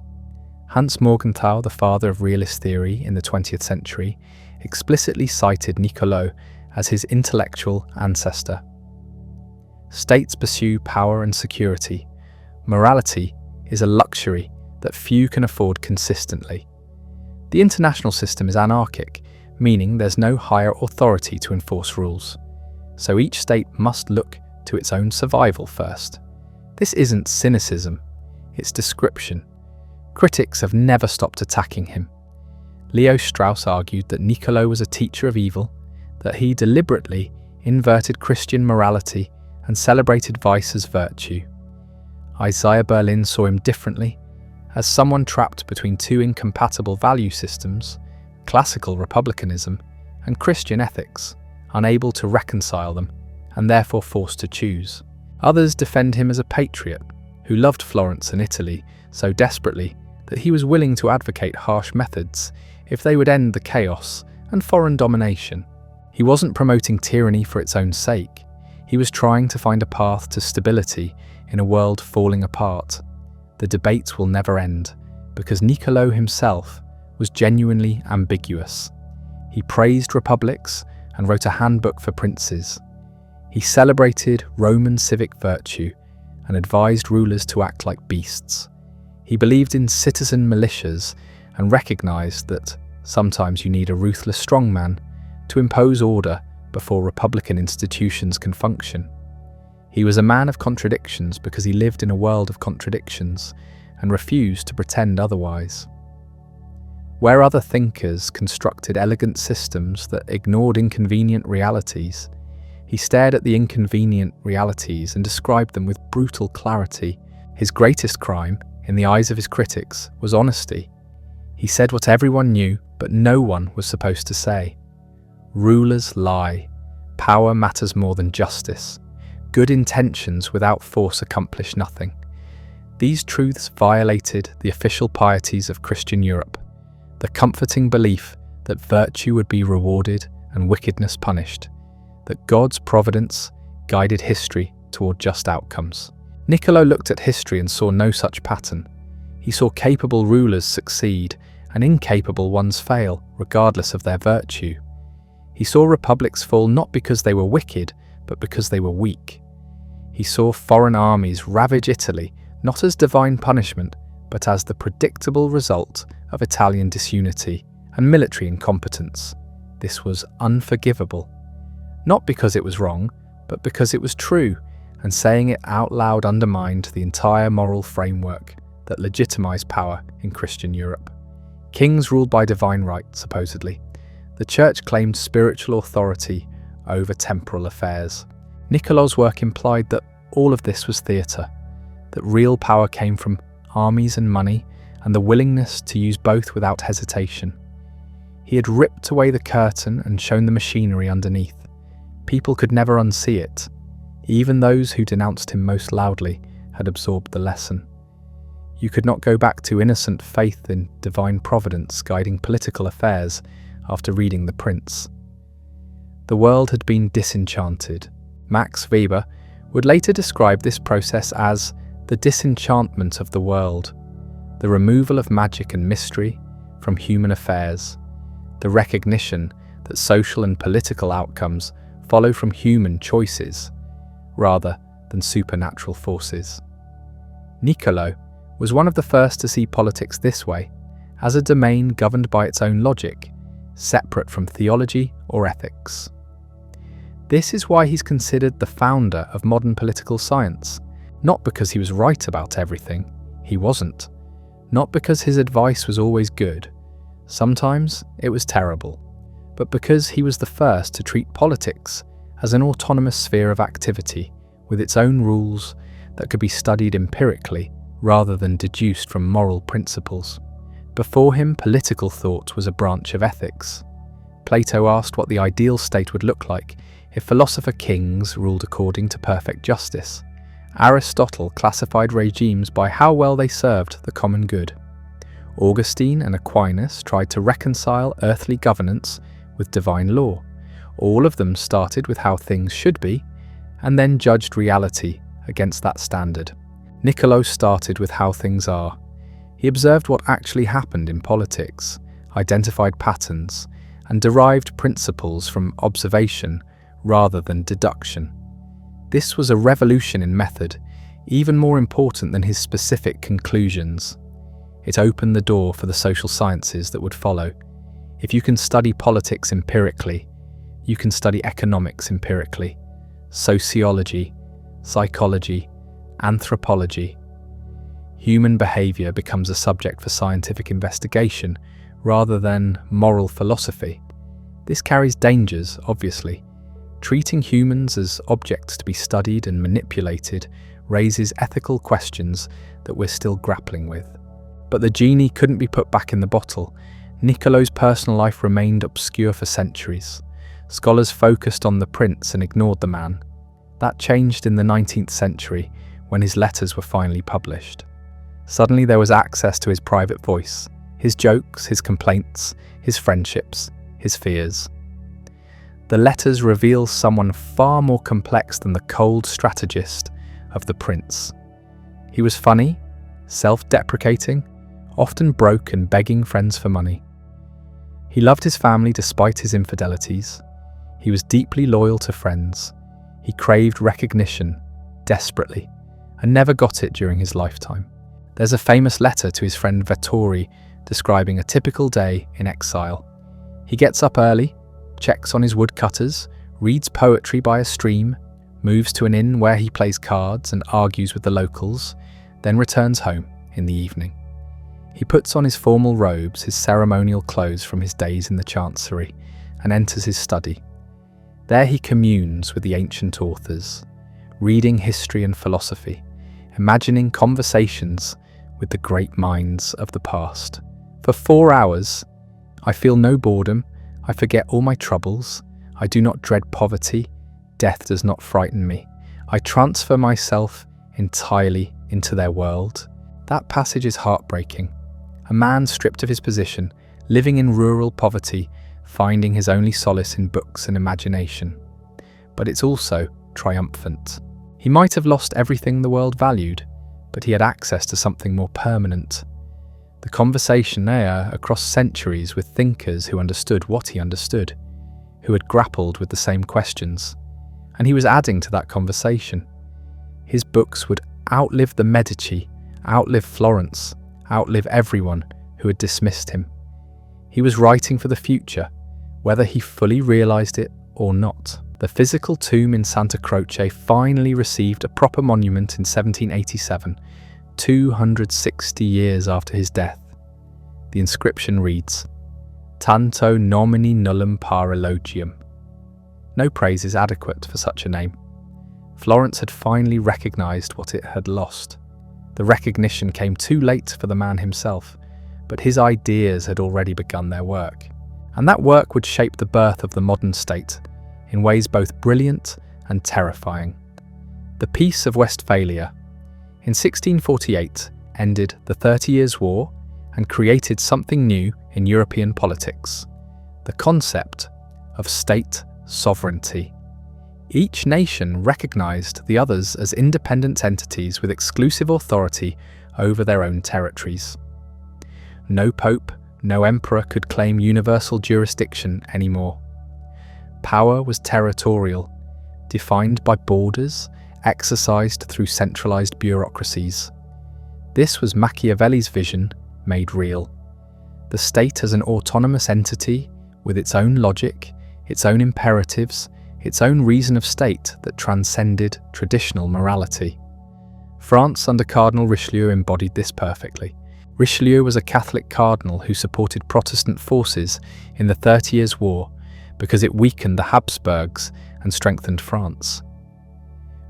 S1: Hans Morgenthau, the father of realist theory in the 20th century, explicitly cited Niccolò as his intellectual ancestor. States pursue power and security. Morality is a luxury that few can afford consistently. The international system is anarchic, meaning there's no higher authority to enforce rules. So each state must look to its own survival first. This isn't cynicism, it's description. Critics have never stopped attacking him. Leo Strauss argued that Niccolò was a teacher of evil, that he deliberately inverted Christian morality and celebrated vice as virtue. Isaiah Berlin saw him differently, as someone trapped between two incompatible value systems, classical republicanism and Christian ethics, unable to reconcile them and therefore forced to choose. Others defend him as a patriot who loved Florence and Italy so desperately that he was willing to advocate harsh methods if they would end the chaos and foreign domination. He wasn't promoting tyranny for its own sake. He was trying to find a path to stability in a world falling apart. The debates will never end because Niccolò himself was genuinely ambiguous. He praised republics and wrote a handbook for princes. He celebrated Roman civic virtue and advised rulers to act like beasts. He believed in citizen militias and recognized that sometimes you need a ruthless strongman to impose order before republican institutions can function. He was a man of contradictions because he lived in a world of contradictions and refused to pretend otherwise. Where other thinkers constructed elegant systems that ignored inconvenient realities, he stared at the inconvenient realities and described them with brutal clarity. His greatest crime, in the eyes of his critics, was honesty. He said what everyone knew, but no one was supposed to say. Rulers lie. Power matters more than justice. Good intentions without force accomplish nothing. These truths violated the official pieties of Christian Europe, the comforting belief that virtue would be rewarded and wickedness punished, that God's providence guided history toward just outcomes. Niccolò looked at history and saw no such pattern. He saw capable rulers succeed and incapable ones fail, regardless of their virtue. He saw republics fall not because they were wicked, but because they were weak. He saw foreign armies ravage Italy, not as divine punishment, but as the predictable result of Italian disunity and military incompetence. This was unforgivable. Not because it was wrong, but because it was true, and saying it out loud undermined the entire moral framework that legitimized power in Christian Europe. Kings ruled by divine right, supposedly. The church claimed spiritual authority over temporal affairs. Niccolò's work implied that all of this was theatre, that real power came from armies and money, and the willingness to use both without hesitation. He had ripped away the curtain and shown the machinery underneath. People could never unsee it. Even those who denounced him most loudly had absorbed the lesson. You could not go back to innocent faith in divine providence guiding political affairs after reading The Prince. The world had been disenchanted. Max Weber would later describe this process as the disenchantment of the world, the removal of magic and mystery from human affairs, the recognition that social and political outcomes follow from human choices rather than supernatural forces. Niccolò was one of the first to see politics this way, as a domain governed by its own logic, separate from theology or ethics. This is why he's considered the founder of modern political science, not because he was right about everything, he wasn't, not because his advice was always good, sometimes it was terrible, but because he was the first to treat politics as an autonomous sphere of activity with its own rules that could be studied empirically rather than deduced from moral principles. Before him, political thought was a branch of ethics. Plato asked what the ideal state would look like if philosopher kings ruled according to perfect justice. Aristotle classified regimes by how well they served the common good. Augustine and Aquinas tried to reconcile earthly governance with divine law. All of them started with how things should be, and then judged reality against that standard. Niccolò started with how things are. He observed what actually happened in politics, identified patterns, and derived principles from observation rather than deduction. This was a revolution in method, even more important than his specific conclusions. It opened the door for the social sciences that would follow. If you can study politics empirically, you can study economics empirically, sociology, psychology, anthropology. Human behaviour becomes a subject for scientific investigation rather than moral philosophy. This carries dangers, obviously. Treating humans as objects to be studied and manipulated raises ethical questions that we're still grappling with. But the genie couldn't be put back in the bottle. Niccolò's personal life remained obscure for centuries. Scholars focused on the prince and ignored the man. That changed in the 19th century when his letters were finally published. Suddenly there was access to his private voice, his jokes, his complaints, his friendships, his fears. The letters reveal someone far more complex than the cold strategist of The Prince. He was funny, self-deprecating, often broke and begging friends for money. He loved his family despite his infidelities. He was deeply loyal to friends. He craved recognition, desperately, and never got it during his lifetime. There's a famous letter to his friend Vettori describing a typical day in exile. He gets up early, checks on his woodcutters, reads poetry by a stream, moves to an inn where he plays cards and argues with the locals, then returns home in the evening. He puts on his formal robes, his ceremonial clothes from his days in the chancery, and enters his study. There he communes with the ancient authors, reading history and philosophy, imagining conversations with the great minds of the past. For 4 hours, I feel no boredom, I forget all my troubles, I do not dread poverty, death does not frighten me. I transfer myself entirely into their world. That passage is heartbreaking. A man stripped of his position, living in rural poverty, finding his only solace in books and imagination. But it's also triumphant. He might have lost everything the world valued, but he had access to something more permanent. The conversation there across centuries with thinkers who understood what he understood, who had grappled with the same questions, and he was adding to that conversation. His books would outlive the Medici, outlive Florence, outlive everyone who had dismissed him. He was writing for the future, whether he fully realised it or not. The physical tomb in Santa Croce finally received a proper monument in 1787, 260 years after his death. The inscription reads, "Tanto nomini nullum par elogium." No praise is adequate for such a name. Florence had finally recognised what it had lost. The recognition came too late for the man himself, but his ideas had already begun their work. And that work would shape the birth of the modern state, in ways both brilliant and terrifying. The Peace of Westphalia. In 1648, ended the 30 Years' War and created something new in European politics: the concept of state sovereignty. Each nation recognized the others as independent entities with exclusive authority over their own territories. No pope, no emperor could claim universal jurisdiction anymore. Power was territorial, defined by borders, exercised through centralized bureaucracies. This was Machiavelli's vision made real. The state as an autonomous entity with its own logic, its own imperatives, its own reason of state that transcended traditional morality. France under Cardinal Richelieu embodied this perfectly. Richelieu was a Catholic cardinal who supported Protestant forces in the 30 Years' War because it weakened the Habsburgs and strengthened France.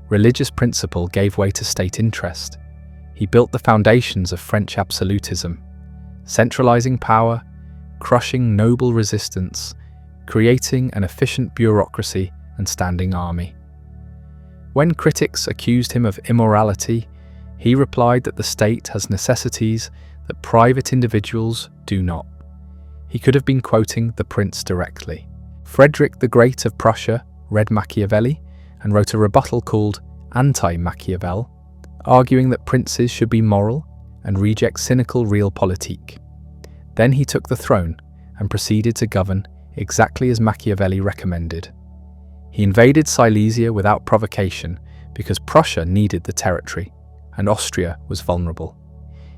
S1: Religious principle gave way to state interest. He built the foundations of French absolutism, centralizing power, crushing noble resistance, creating an efficient bureaucracy and standing army. When critics accused him of immorality, he replied that the state has necessities that private individuals do not. He could have been quoting the prince directly. Frederick the Great of Prussia read Machiavelli and wrote a rebuttal called Anti-Machiavel, arguing that princes should be moral and reject cynical realpolitik. Then he took the throne and proceeded to govern exactly as Machiavelli recommended. He invaded Silesia without provocation because Prussia needed the territory and Austria was vulnerable.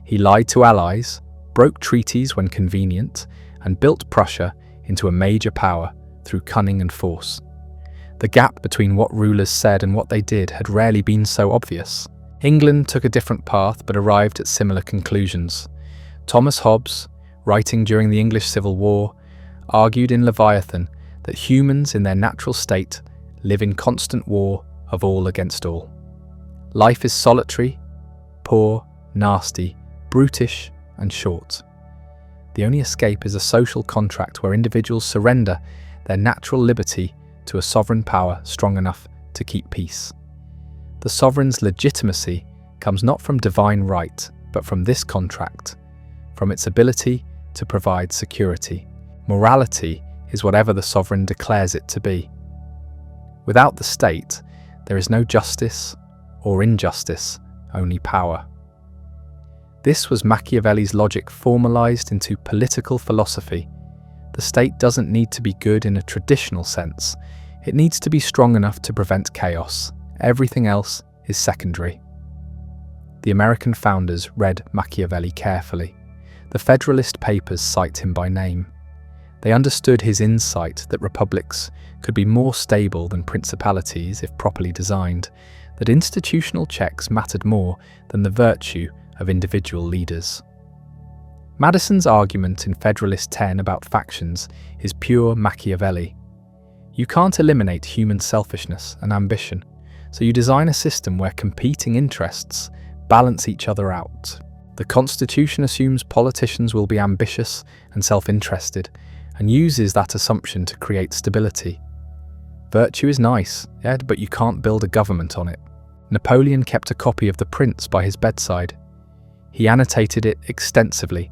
S1: He lied to allies, broke treaties when convenient, and built Prussia into a major power through cunning and force. The gap between what rulers said and what they did had rarely been so obvious. England took a different path but arrived at similar conclusions. Thomas Hobbes, writing during the English Civil War, argued in Leviathan that humans in their natural state live in constant war of all against all. Life is solitary, poor, nasty, brutish, and short. The only escape is a social contract where individuals surrender their natural liberty to a sovereign power strong enough to keep peace. The sovereign's legitimacy comes not from divine right, but from this contract, from its ability to provide security. Morality is whatever the sovereign declares it to be. Without the state, there is no justice or injustice, only power. This was Machiavelli's logic formalized into political philosophy. The state doesn't need to be good in a traditional sense. It needs to be strong enough to prevent chaos. Everything else is secondary. The American founders read Machiavelli carefully. The Federalist Papers cite him by name. They understood his insight that republics could be more stable than principalities if properly designed, that institutional checks mattered more than the virtue of individual leaders. Madison's argument in Federalist 10 about factions is pure Machiavelli. You can't eliminate human selfishness and ambition, so you design a system where competing interests balance each other out. The Constitution assumes politicians will be ambitious and self-interested, and uses that assumption to create stability. Virtue is nice, Ed, but you can't build a government on it. Napoleon kept a copy of The Prince by his bedside. He annotated it extensively,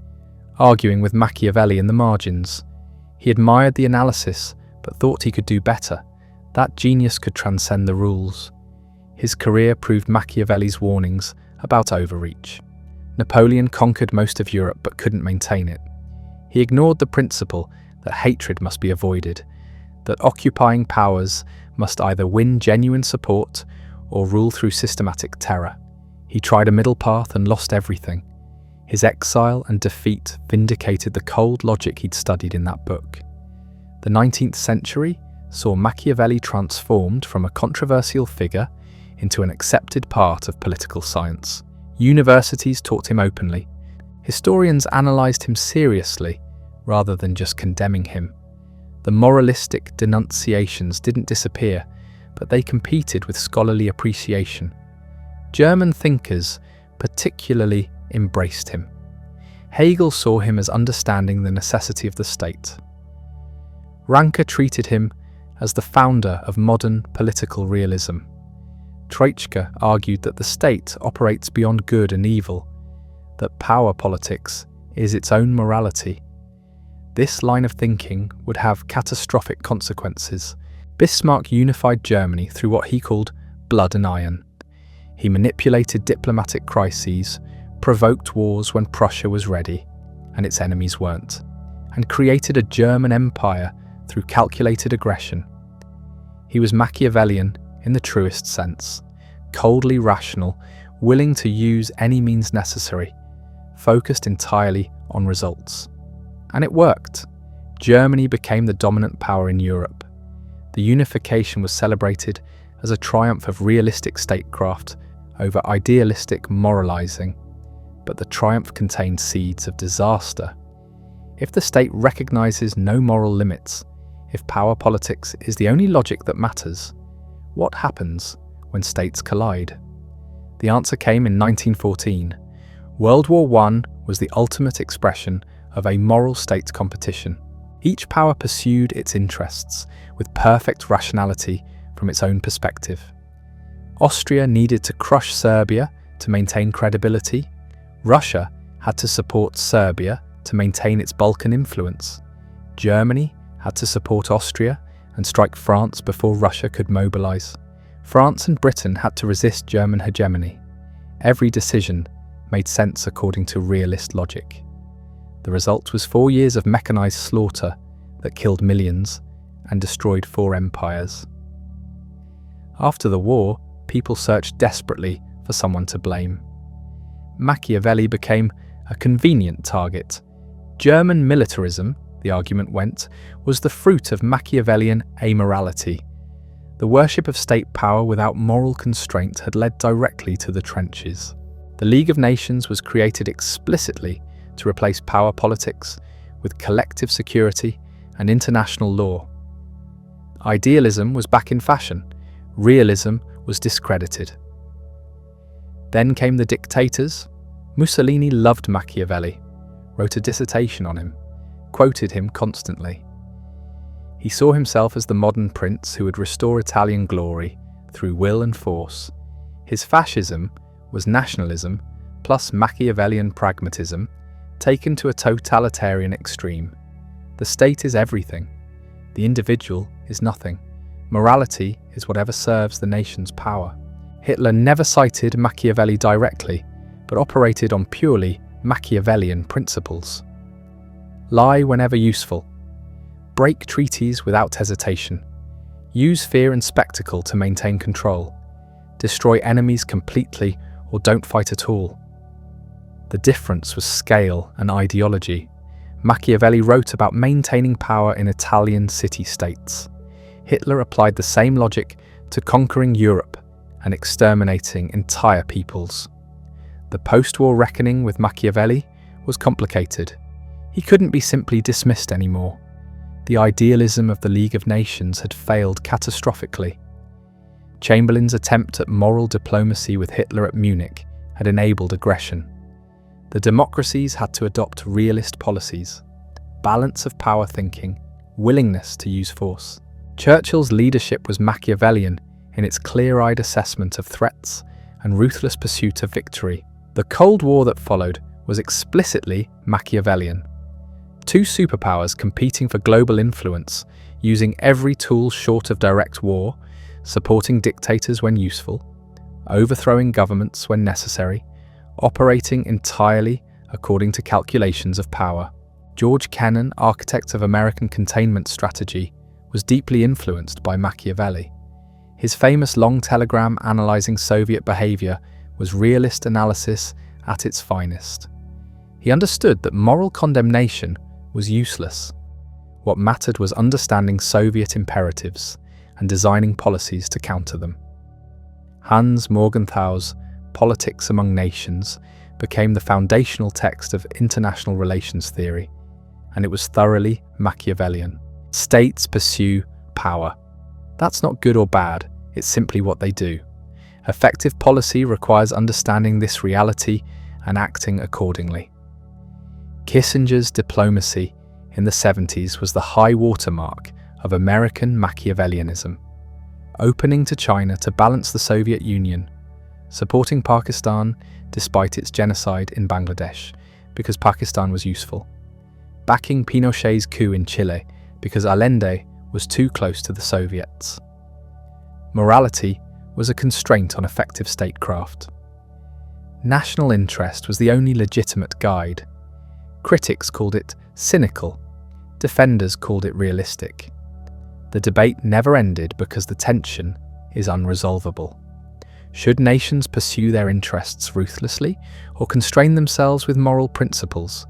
S1: arguing with Machiavelli in the margins. He admired the analysis, but thought he could do better. That genius could transcend the rules. His career proved Machiavelli's warnings about overreach. Napoleon conquered most of Europe but couldn't maintain it. He ignored the principle that hatred must be avoided, that occupying powers must either win genuine support or rule through systematic terror. He tried a middle path and lost everything. His exile and defeat vindicated the cold logic he'd studied in that book. The 19th century saw Machiavelli transformed from a controversial figure into an accepted part of political science. Universities taught him openly. Historians analysed him seriously, rather than just condemning him. The moralistic denunciations didn't disappear, but they competed with scholarly appreciation. German thinkers particularly embraced him. Hegel saw him as understanding the necessity of the state. Ranke treated him as the founder of modern political realism. Treitschke argued that the state operates beyond good and evil. that power politics is its own morality. This line of thinking would have catastrophic consequences. Bismarck unified Germany through what he called blood and iron. He manipulated diplomatic crises, provoked wars when Prussia was ready and its enemies weren't, and created a German empire through calculated aggression. He was Machiavellian in the truest sense, coldly rational, willing to use any means necessary, focused entirely on results. And it worked. Germany became the dominant power in Europe. The unification was celebrated as a triumph of realistic statecraft over idealistic moralizing, but the triumph contained seeds of disaster. If the state recognizes no moral limits, if power politics is the only logic that matters, what happens when states collide? The answer came in 1914. World War I was the ultimate expression of a moral state competition. Each power pursued its interests with perfect rationality from its own perspective. Austria needed to crush Serbia to maintain credibility. Russia had to support Serbia to maintain its Balkan influence. Germany had to support Austria and strike France before Russia could mobilize. France and Britain had to resist German hegemony. Every decision made sense according to realist logic. The result was 4 years of mechanized slaughter that killed millions and destroyed 4 empires. After the war, people searched desperately for someone to blame. Machiavelli became a convenient target. German militarism, the argument went, was the fruit of Machiavellian amorality. The worship of state power without moral constraint had led directly to the trenches. The League of Nations was created explicitly to replace power politics with collective security and international law. Idealism was back in fashion. Realism was discredited. Then came the dictators. Mussolini loved Machiavelli, wrote a dissertation on him, quoted him constantly. He saw himself as the modern prince who would restore Italian glory through will and force. His fascism was nationalism plus Machiavellian pragmatism taken to a totalitarian extreme. The state is everything. The individual is nothing. Morality is whatever serves the nation's power. Hitler never cited Machiavelli directly, but operated on purely Machiavellian principles. Lie whenever useful. Break treaties without hesitation. Use fear and spectacle to maintain control. Destroy enemies completely or don't fight at all. The difference was scale and ideology. Machiavelli wrote about maintaining power in Italian city-states. Hitler applied the same logic to conquering Europe and exterminating entire peoples. The post-war reckoning with Machiavelli was complicated. He couldn't be simply dismissed anymore. The idealism of the League of Nations had failed catastrophically. Chamberlain's attempt at moral diplomacy with Hitler at Munich had enabled aggression. The democracies had to adopt realist policies, balance of power thinking, willingness to use force. Churchill's leadership was Machiavellian in its clear-eyed assessment of threats and ruthless pursuit of victory. The Cold War that followed was explicitly Machiavellian. 2 superpowers competing for global influence, using every tool short of direct war, supporting dictators when useful, overthrowing governments when necessary, operating entirely according to calculations of power. George Kennan, architect of American containment strategy, was deeply influenced by Machiavelli. His famous long telegram analyzing Soviet behavior was realist analysis at its finest. He understood that moral condemnation was useless. What mattered was understanding Soviet imperatives and designing policies to counter them. Hans Morgenthau's Politics Among Nations became the foundational text of international relations theory, and it was thoroughly Machiavellian. States pursue power. That's not good or bad, it's simply what they do. Effective policy requires understanding this reality and acting accordingly. Kissinger's diplomacy in the 70s was the high watermark of American Machiavellianism, opening to China to balance the Soviet Union, supporting Pakistan despite its genocide in Bangladesh, because Pakistan was useful. Backing Pinochet's coup in Chile, because Allende was too close to the Soviets. Morality was a constraint on effective statecraft. National interest was the only legitimate guide. Critics called it cynical, defenders called it realistic. The debate never ended because the tension is unresolvable. Should nations pursue their interests ruthlessly or constrain themselves with moral principles?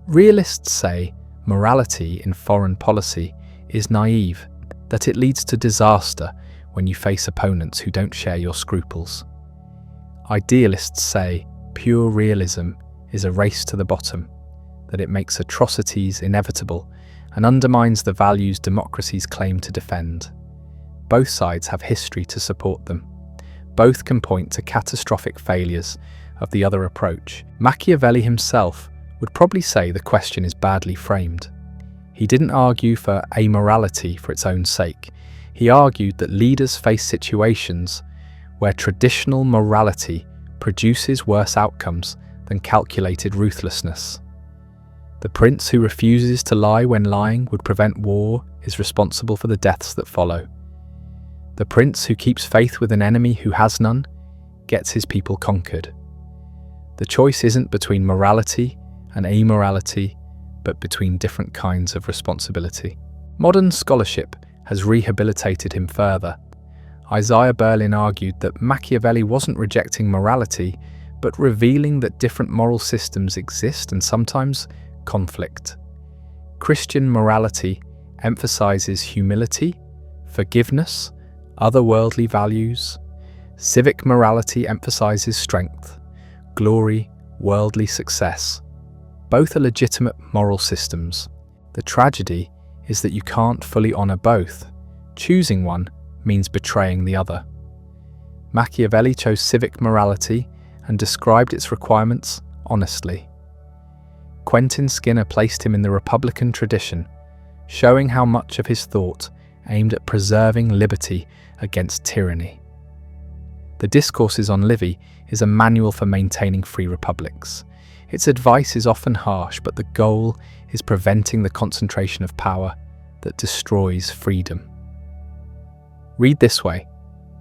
S1: Realists say morality in foreign policy is naive, that it leads to disaster when you face opponents who don't share your scruples. Idealists say pure realism is a race to the bottom, that it makes atrocities inevitable and undermines the values democracies claim to defend. Both sides have history to support them. Both can point to catastrophic failures of the other approach. Machiavelli himself would probably say the question is badly framed. He didn't argue for amorality for its own sake. He argued that leaders face situations where traditional morality produces worse outcomes than calculated ruthlessness. The prince who refuses to lie when lying would prevent war is responsible for the deaths that follow. The prince who keeps faith with an enemy who has none gets his people conquered. The choice isn't between morality and amorality, but between different kinds of responsibility. Modern scholarship has rehabilitated him further. Isaiah Berlin argued that Machiavelli wasn't rejecting morality, but revealing that different moral systems exist and sometimes conflict. Christian morality emphasizes humility, forgiveness, otherworldly values. Civic morality emphasizes strength, glory, worldly success. Both are legitimate moral systems. The tragedy is that you can't fully honor both. Choosing one means betraying the other. Machiavelli chose civic morality and described its requirements honestly. Quentin Skinner placed him in the Republican tradition, showing how much of his thought aimed at preserving liberty against tyranny. The Discourses on Livy is a manual for maintaining free republics. Its advice is often harsh, but the goal is preventing the concentration of power that destroys freedom. Read this way: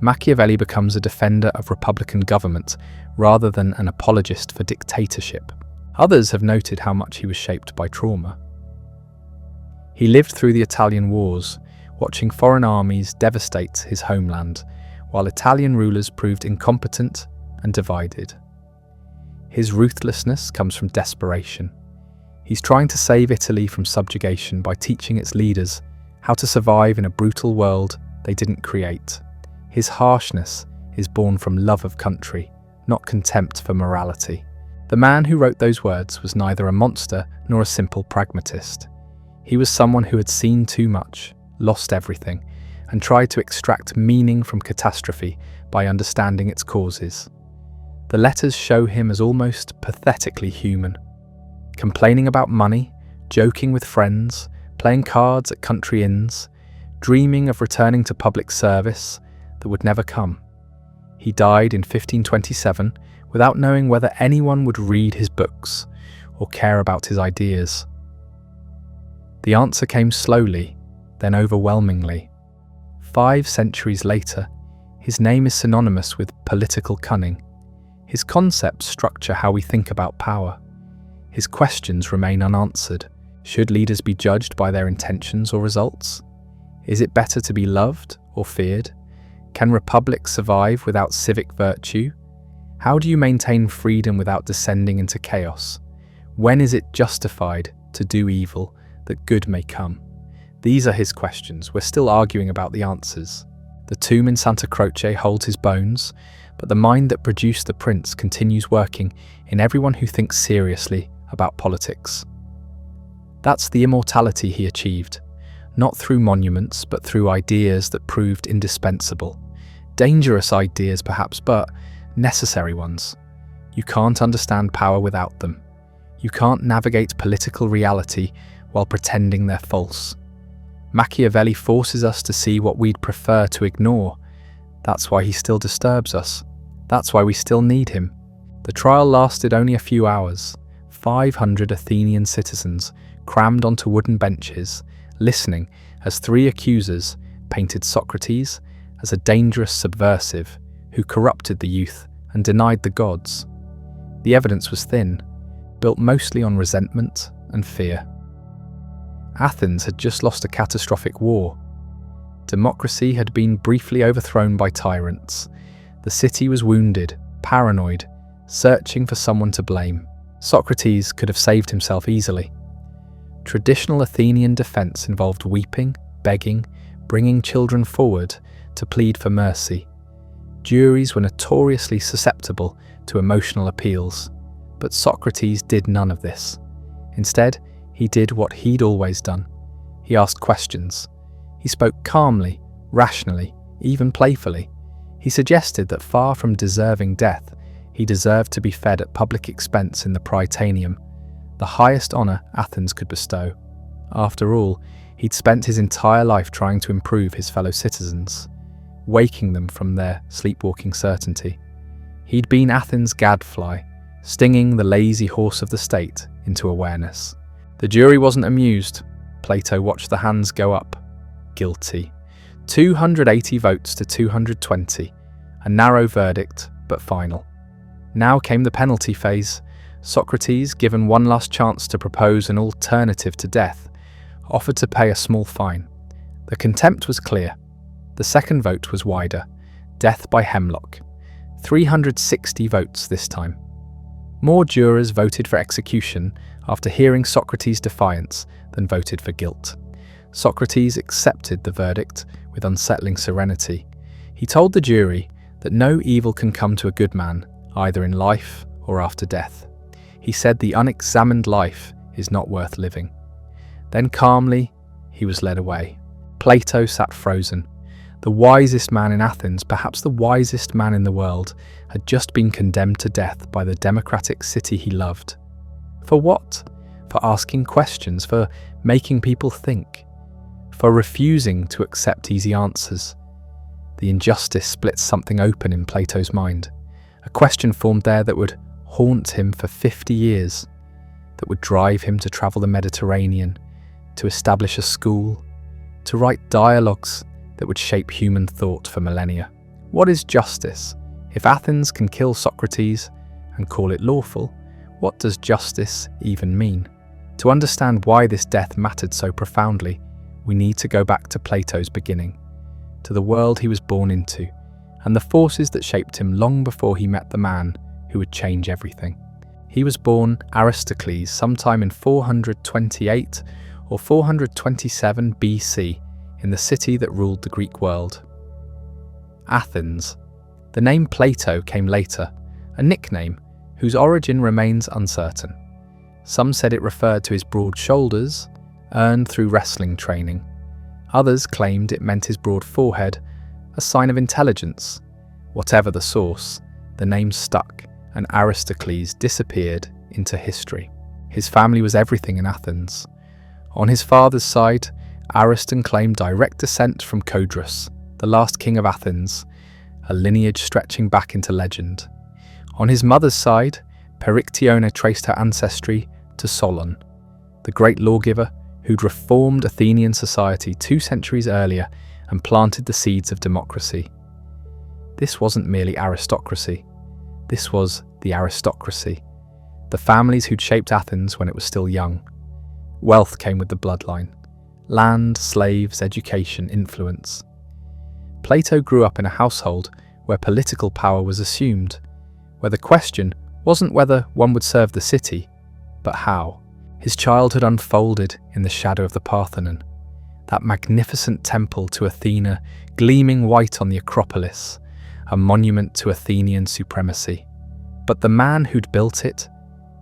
S1: Machiavelli becomes a defender of republican government rather than an apologist for dictatorship. Others have noted how much he was shaped by trauma. He lived through the Italian wars, watching foreign armies devastate his homeland, while Italian rulers proved incompetent and divided. His ruthlessness comes from desperation. He's trying to save Italy from subjugation by teaching its leaders how to survive in a brutal world they didn't create. His harshness is born from love of country, not contempt for morality. The man who wrote those words was neither a monster nor a simple pragmatist. He was someone who had seen too much, lost everything, and tried to extract meaning from catastrophe by understanding its causes. The letters show him as almost pathetically human, complaining about money, joking with friends, playing cards at country inns, dreaming of returning to public service that would never come. He died in 1527 without knowing whether anyone would read his books or care about his ideas. The answer came slowly, then overwhelmingly. 5 centuries later, his name is synonymous with political cunning. His concepts structure how we think about power. His questions remain unanswered. Should leaders be judged by their intentions or results? Is it better to be loved or feared? Can republics survive without civic virtue? How do you maintain freedom without descending into chaos? When is it justified to do evil that good may come? These are his questions. We're still arguing about the answers. The tomb in Santa Croce holds his bones, but the mind that produced the prince continues working in everyone who thinks seriously about politics. That's the immortality he achieved, not through monuments, but through ideas that proved indispensable. Dangerous ideas perhaps, but necessary ones. You can't understand power without them. You can't navigate political reality while pretending they're false. Machiavelli forces us to see what we'd prefer to ignore. That's why he still disturbs us. That's why we still need him. The trial lasted only a few hours. 500 Athenian citizens crammed onto wooden benches, listening as 3 accusers painted Socrates as a dangerous subversive who corrupted the youth and denied the gods. The evidence was thin, built mostly on resentment and fear. Athens had just lost a catastrophic war. Democracy had been briefly overthrown by tyrants. The city was wounded, paranoid, searching for someone to blame. Socrates could have saved himself easily. Traditional Athenian defense involved weeping, begging, bringing children forward to plead for mercy. Juries were notoriously susceptible to emotional appeals, but Socrates did none of this. Instead, he did what he'd always done. He asked questions. He spoke calmly, rationally, even playfully. He suggested that far from deserving death, he deserved to be fed at public expense in the Prytaneum, the highest honour Athens could bestow. After all, he'd spent his entire life trying to improve his fellow citizens, waking them from their sleepwalking certainty. He'd been Athens' gadfly, stinging the lazy horse of the state into awareness. The jury wasn't amused. Plato watched the hands go up. Guilty. 280 votes to 220. A narrow verdict, but final. Now came the penalty phase. Socrates, given one last chance to propose an alternative to death, offered to pay a small fine. The contempt was clear. The second vote was wider. Death by hemlock. 360 votes this time. More jurors voted for execution after hearing Socrates' defiance than voted for guilt. Socrates accepted the verdict with unsettling serenity. He told the jury that no evil can come to a good man, either in life or after death. He said the unexamined life is not worth living. Then calmly, he was led away. Plato sat frozen. The wisest man in Athens, perhaps the wisest man in the world, had just been condemned to death by the democratic city he loved. For what? For asking questions, for making people think, for refusing to accept easy answers. The injustice split something open in Plato's mind. A question formed there that would haunt him for 50 years, that would drive him to travel the Mediterranean, to establish a school, to write dialogues that would shape human thought for millennia. What is justice? If Athens can kill Socrates and call it lawful, what does justice even mean? To understand why this death mattered so profoundly, we need to go back to Plato's beginning, to the world he was born into, and the forces that shaped him long before he met the man who would change everything. He was born Aristocles sometime in 428 or 427 BC in the city that ruled the Greek world. Athens. The name Plato came later, a nickname whose origin remains uncertain. Some said it referred to his broad shoulders, earned through wrestling training. Others claimed it meant his broad forehead, a sign of intelligence. Whatever the source, the name stuck, and Aristocles disappeared into history. His family was everything in Athens. On his father's side, Ariston claimed direct descent from Codrus, the last king of Athens, a lineage stretching back into legend. On his mother's side, Perictione traced her ancestry to Solon, the great lawgiver who'd reformed Athenian society 2 centuries earlier and planted the seeds of democracy. This wasn't merely aristocracy. This was the aristocracy, the families who'd shaped Athens when it was still young. Wealth came with the bloodline. Land, slaves, education, influence. Plato grew up in a household where political power was assumed, where the question wasn't whether one would serve the city, but how. His childhood unfolded in the shadow of the Parthenon, that magnificent temple to Athena gleaming white on the Acropolis, a monument to Athenian supremacy. But the man who'd built it,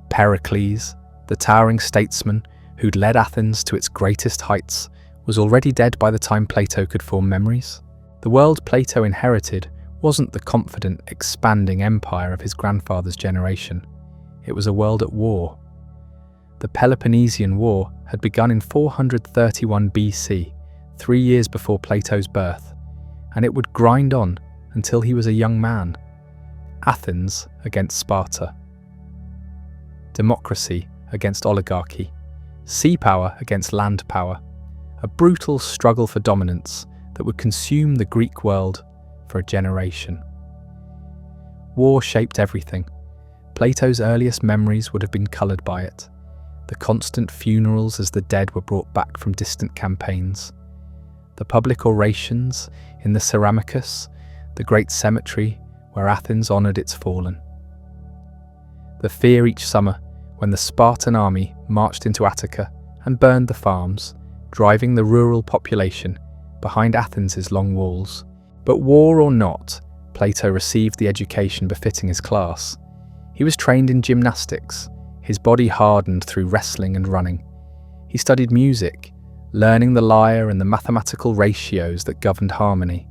S1: Pericles, the towering statesman who'd led Athens to its greatest heights, was already dead by the time Plato could form memories. The world Plato inherited wasn't the confident, expanding empire of his grandfather's generation. It was a world at war. The Peloponnesian War had begun in 431 BC, 3 years before Plato's birth, and it would grind on until he was a young man. Athens against Sparta. Democracy against oligarchy. Sea power against land power. A brutal struggle for dominance that would consume the Greek world for a generation. War shaped everything. Plato's earliest memories would have been coloured by it. The constant funerals as the dead were brought back from distant campaigns. The public orations in the Ceramicus, the great cemetery where Athens honoured its fallen. The fear each summer when the Spartan army marched into Attica and burned the farms, driving the rural population behind Athens' long walls. But war or not, Plato received the education befitting his class. He was trained in gymnastics, his body hardened through wrestling and running. He studied music, learning the lyre and the mathematical ratios that governed harmony.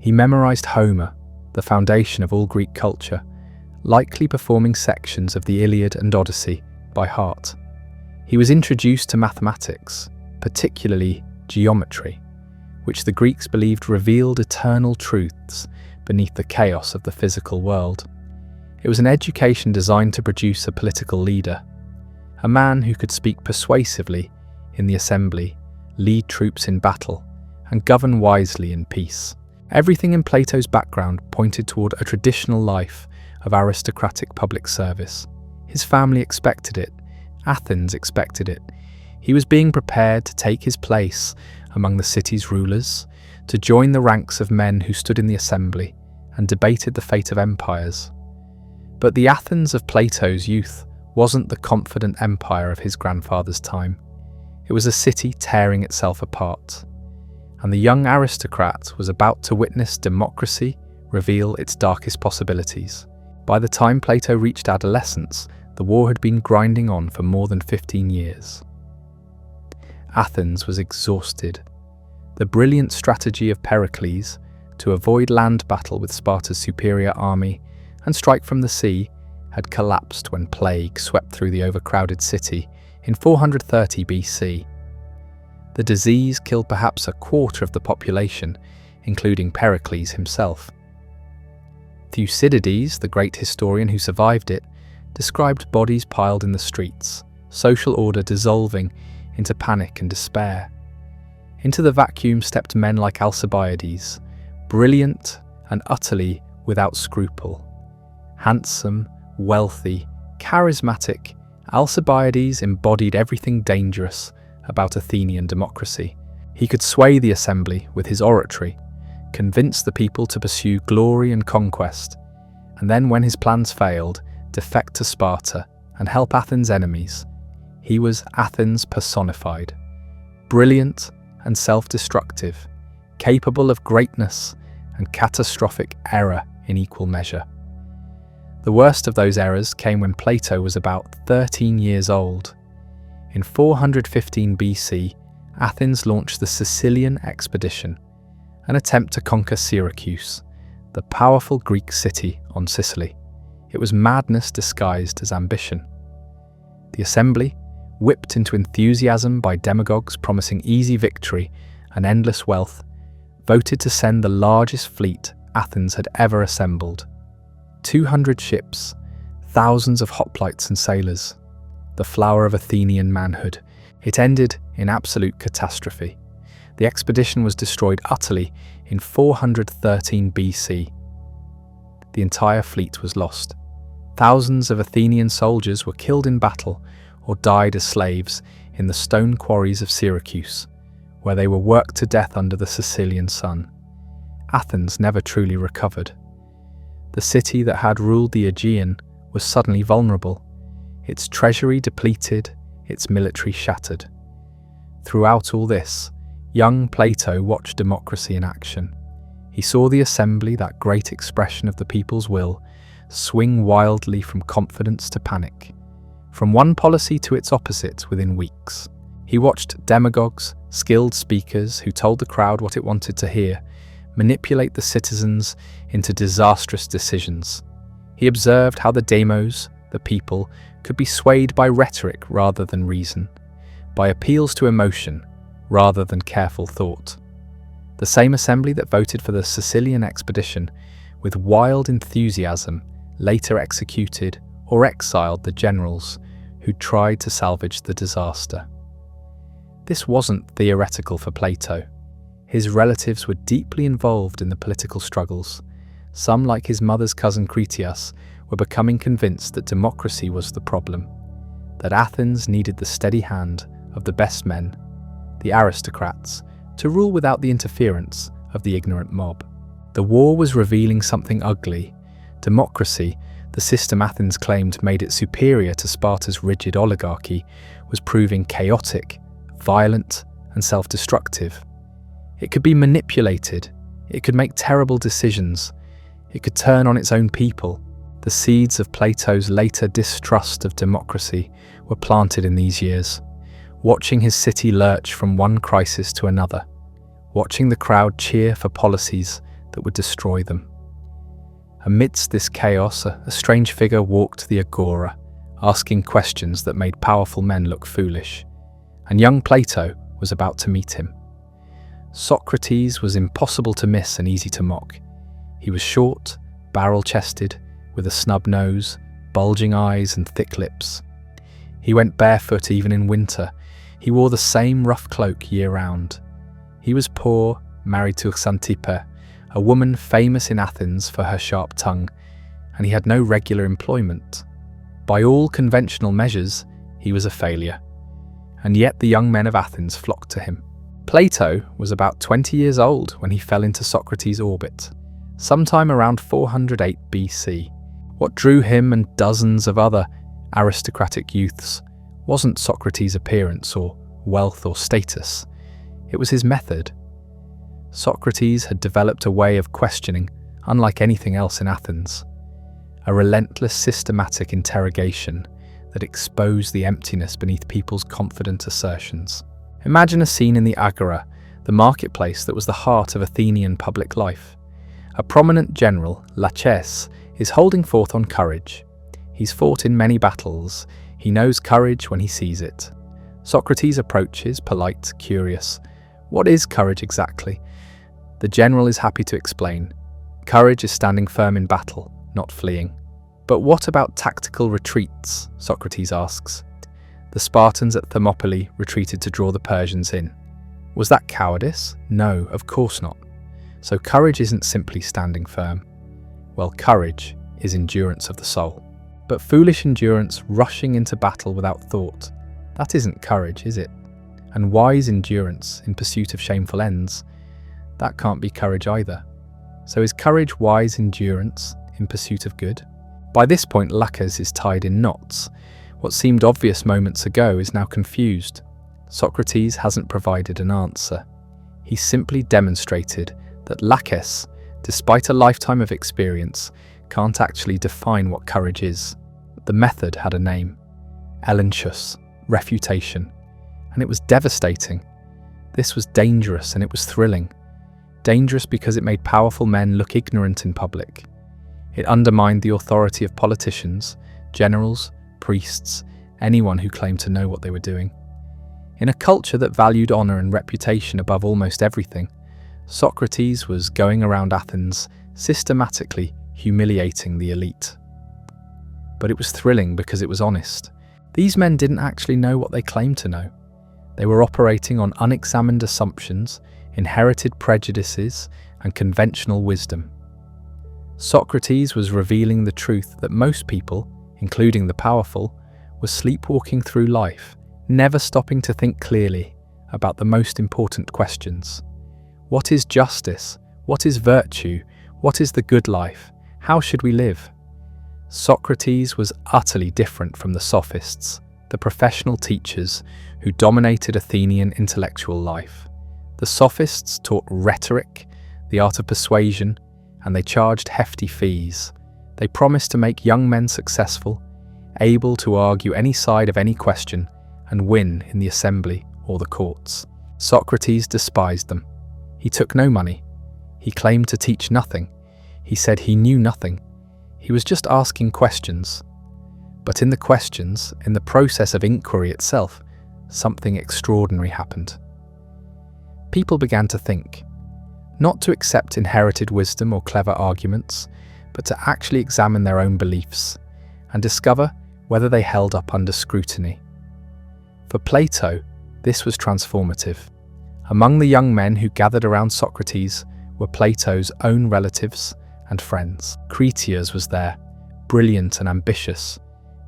S1: He memorized Homer, the foundation of all Greek culture, likely performing sections of the Iliad and Odyssey by heart. He was introduced to mathematics, particularly geometry, which the Greeks believed revealed eternal truths beneath the chaos of the physical world. It was an education designed to produce a political leader, a man who could speak persuasively in the assembly, lead troops in battle, and govern wisely in peace. Everything in Plato's background pointed toward a traditional life of aristocratic public service. His family expected it. Athens expected it. He was being prepared to take his place among the city's rulers, to join the ranks of men who stood in the assembly and debated the fate of empires. But the Athens of Plato's youth wasn't the confident empire of his grandfather's time. It was a city tearing itself apart. And the young aristocrat was about to witness democracy reveal its darkest possibilities. By the time Plato reached adolescence, the war had been grinding on for more than 15 years. Athens was exhausted. The brilliant strategy of Pericles to avoid land battle with Sparta's superior army and strike from the sea had collapsed when plague swept through the overcrowded city in 430 BC. The disease killed perhaps a quarter of the population, including Pericles himself. Thucydides, the great historian who survived it, described bodies piled in the streets, social order dissolving into panic and despair. Into the vacuum stepped men like Alcibiades, brilliant and utterly without scruple. Handsome, wealthy, charismatic, Alcibiades embodied everything dangerous about Athenian democracy. He could sway the assembly with his oratory, convince the people to pursue glory and conquest, and then when his plans failed, defect to Sparta and help Athens' enemies. He was Athens personified, brilliant and self-destructive, capable of greatness and catastrophic error in equal measure. The worst of those errors came when Plato was about 13 years old. In 415 BC, Athens launched the Sicilian expedition, an attempt to conquer Syracuse, the powerful Greek city on Sicily. It was madness disguised as ambition. The assembly, whipped into enthusiasm by demagogues promising easy victory and endless wealth, voted to send the largest fleet Athens had ever assembled. 200 ships, thousands of hoplites and sailors, the flower of Athenian manhood. It ended in absolute catastrophe. The expedition was destroyed utterly in 413 BC. The entire fleet was lost. Thousands of Athenian soldiers were killed in battle or died as slaves in the stone quarries of Syracuse, where they were worked to death under the Sicilian sun. Athens never truly recovered. The city that had ruled the Aegean was suddenly vulnerable, its treasury depleted, its military shattered. Throughout all this, young Plato watched democracy in action. He saw the assembly, that great expression of the people's will, swing wildly from confidence to panic, from one policy to its opposite within weeks. He watched demagogues, skilled speakers who told the crowd what it wanted to hear, manipulate the citizens into disastrous decisions. He observed how the demos, the people, could be swayed by rhetoric rather than reason, by appeals to emotion rather than careful thought. The same assembly that voted for the Sicilian expedition with wild enthusiasm later executed or exiled the generals who tried to salvage the disaster. This wasn't theoretical for Plato. His relatives were deeply involved in the political struggles. Some, like his mother's cousin Critias, were becoming convinced that democracy was the problem, that Athens needed the steady hand of the best men, the aristocrats, to rule without the interference of the ignorant mob. The war was revealing something ugly. Democracy, the system Athens claimed made it superior to Sparta's rigid oligarchy, was proving chaotic, violent, and self-destructive. It could be manipulated, it could make terrible decisions, it could turn on its own people. The seeds of Plato's later distrust of democracy were planted in these years, watching his city lurch from one crisis to another, watching the crowd cheer for policies that would destroy them. Amidst this chaos, a strange figure walked the agora, asking questions that made powerful men look foolish, and young Plato was about to meet him. Socrates was impossible to miss and easy to mock. He was short, barrel-chested, with a snub nose, bulging eyes and thick lips. He went barefoot even in winter. He wore the same rough cloak year-round. He was poor, married to Xanthippe, a woman famous in Athens for her sharp tongue, and he had no regular employment. By all conventional measures, he was a failure. And yet the young men of Athens flocked to him. Plato was about 20 years old when he fell into Socrates' orbit, sometime around 408 BC. What drew him and dozens of other aristocratic youths wasn't Socrates' appearance or wealth or status. It was his method. Socrates had developed a way of questioning unlike anything else in Athens, a relentless systematic interrogation that exposed the emptiness beneath people's confident assertions. Imagine a scene in the Agora, the marketplace that was the heart of Athenian public life. A prominent general, Laches, is holding forth on courage. He's fought in many battles. He knows courage when he sees it. Socrates approaches, polite, curious. What is courage exactly? The general is happy to explain. Courage is standing firm in battle, not fleeing. But what about tactical retreats? Socrates asks. The Spartans at Thermopylae retreated to draw the Persians in. Was that cowardice? No, of course not. So courage isn't simply standing firm. Well, courage is endurance of the soul. But foolish endurance rushing into battle without thought, that isn't courage, is it? And wise endurance in pursuit of shameful ends, that can't be courage either. So is courage wise endurance in pursuit of good? By this point, Laches is tied in knots. What seemed obvious moments ago is now confused. Socrates hasn't provided an answer. He simply demonstrated that Laches, despite a lifetime of experience, can't actually define what courage is. The method had a name: elenchus, refutation, and it was devastating. This was dangerous and it was thrilling. Dangerous because it made powerful men look ignorant in public. It undermined the authority of politicians, generals, priests, anyone who claimed to know what they were doing. In a culture that valued honor and reputation above almost everything, Socrates was going around Athens systematically humiliating the elite. But it was thrilling because it was honest. These men didn't actually know what they claimed to know. They were operating on unexamined assumptions, inherited prejudices, and conventional wisdom. Socrates was revealing the truth that most people, including the powerful, were sleepwalking through life, never stopping to think clearly about the most important questions. What is justice? What is virtue? What is the good life? How should we live? Socrates was utterly different from the sophists, the professional teachers who dominated Athenian intellectual life. The sophists taught rhetoric, the art of persuasion, and they charged hefty fees. They promised to make young men successful, able to argue any side of any question and win in the assembly or the courts. Socrates despised them. He took no money. He claimed to teach nothing. He said he knew nothing. He was just asking questions. But in the questions, in the process of inquiry itself, something extraordinary happened. People began to think, not to accept inherited wisdom or clever arguments, but to actually examine their own beliefs and discover whether they held up under scrutiny. For Plato, this was transformative. Among the young men who gathered around Socrates were Plato's own relatives and friends. Critias was there, brilliant and ambitious.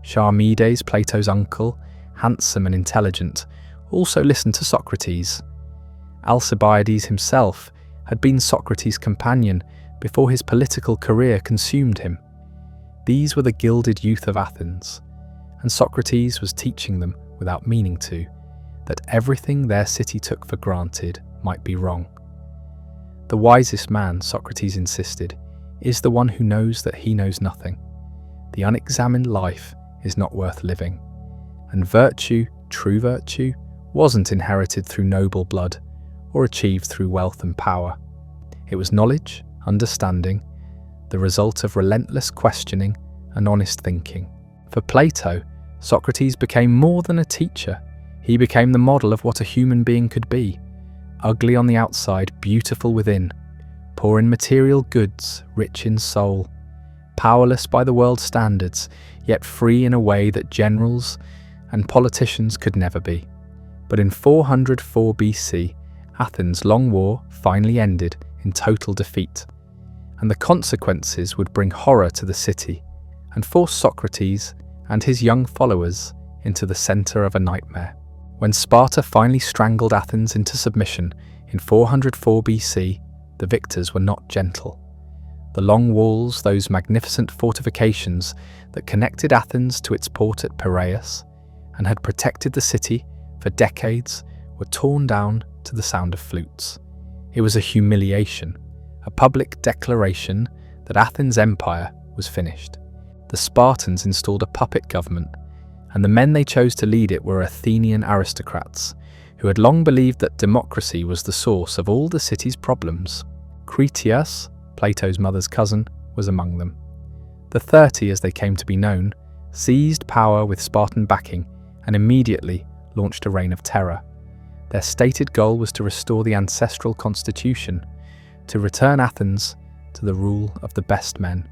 S1: Charmides, Plato's uncle, handsome and intelligent, also listened to Socrates. Alcibiades himself had been Socrates' companion before his political career consumed him. These were the gilded youth of Athens, and Socrates was teaching them, without meaning to, that everything their city took for granted might be wrong. The wisest man, Socrates insisted, is the one who knows that he knows nothing. The unexamined life is not worth living, and virtue, true virtue, wasn't inherited through noble blood or achieved through wealth and power. It was knowledge, understanding, the result of relentless questioning and honest thinking. For Plato, Socrates became more than a teacher. He became the model of what a human being could be, ugly on the outside, beautiful within, poor in material goods, rich in soul, powerless by the world's standards, yet free in a way that generals and politicians could never be. But in 404 BC, Athens' long war finally ended in total defeat, and the consequences would bring horror to the city and force Socrates and his young followers into the center of a nightmare. When Sparta finally strangled Athens into submission in 404 BC, the victors were not gentle. The long walls, those magnificent fortifications that connected Athens to its port at Piraeus and had protected the city for decades, were torn down to the sound of flutes. It was a humiliation, a public declaration that Athens' empire was finished. The Spartans installed a puppet government, and the men they chose to lead it were Athenian aristocrats, who had long believed that democracy was the source of all the city's problems. Critias, Plato's mother's cousin, was among them. The 30, as they came to be known, seized power with Spartan backing and immediately launched a reign of terror. Their stated goal was to restore the ancestral constitution, to return Athens to the rule of the best men.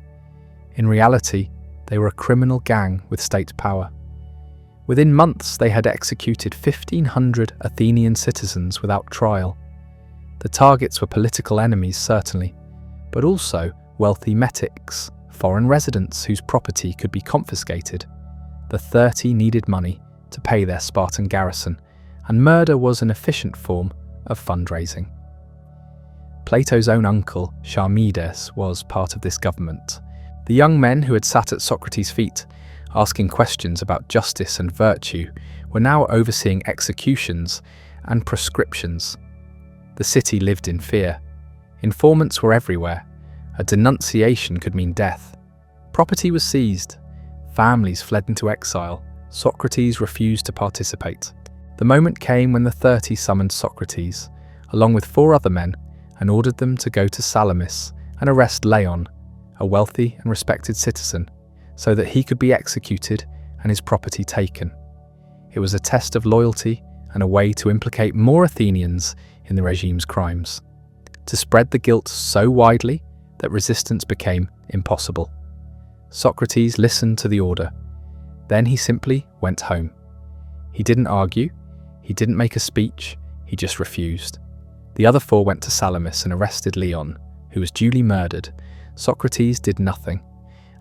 S1: In reality, they were a criminal gang with state power. Within months, they had executed 1,500 Athenian citizens without trial. The targets were political enemies, certainly, but also wealthy metics, foreign residents whose property could be confiscated. The 30 needed money to pay their Spartan garrison, and murder was an efficient form of fundraising. Plato's own uncle, Charmides, was part of this government. The young men who had sat at Socrates' feet, asking questions about justice and virtue, were now overseeing executions and proscriptions. The city lived in fear. Informants were everywhere. A denunciation could mean death. Property was seized. Families fled into exile. Socrates refused to participate. The moment came when the 30 summoned Socrates, along with 4 other men, and ordered them to go to Salamis and arrest Leon, a wealthy and respected citizen, so that he could be executed and his property taken. It was a test of loyalty and a way to implicate more Athenians in the regime's crimes, to spread the guilt so widely that resistance became impossible. Socrates listened to the order. Then he simply went home. He didn't argue, he didn't make a speech, he just refused. The other 4 went to Salamis and arrested Leon, who was duly murdered. Socrates did nothing,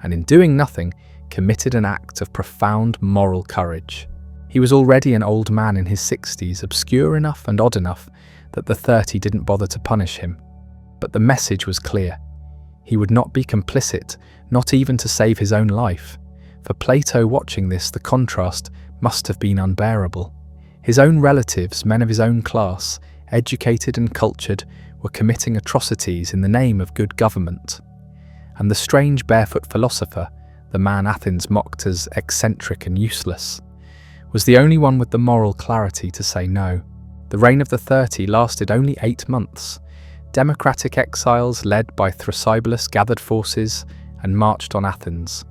S1: and in doing nothing, committed an act of profound moral courage. He was already an old man in his 60s, obscure enough and odd enough that the 30 didn't bother to punish him. But the message was clear. He would not be complicit, not even to save his own life. For Plato, watching this, the contrast must have been unbearable. His own relatives, men of his own class, educated and cultured, were committing atrocities in the name of good government. And the strange barefoot philosopher, the man Athens mocked as eccentric and useless, was the only one with the moral clarity to say no. The reign of the 30 lasted only 8 months. Democratic exiles led by Thrasybulus gathered forces and marched on Athens.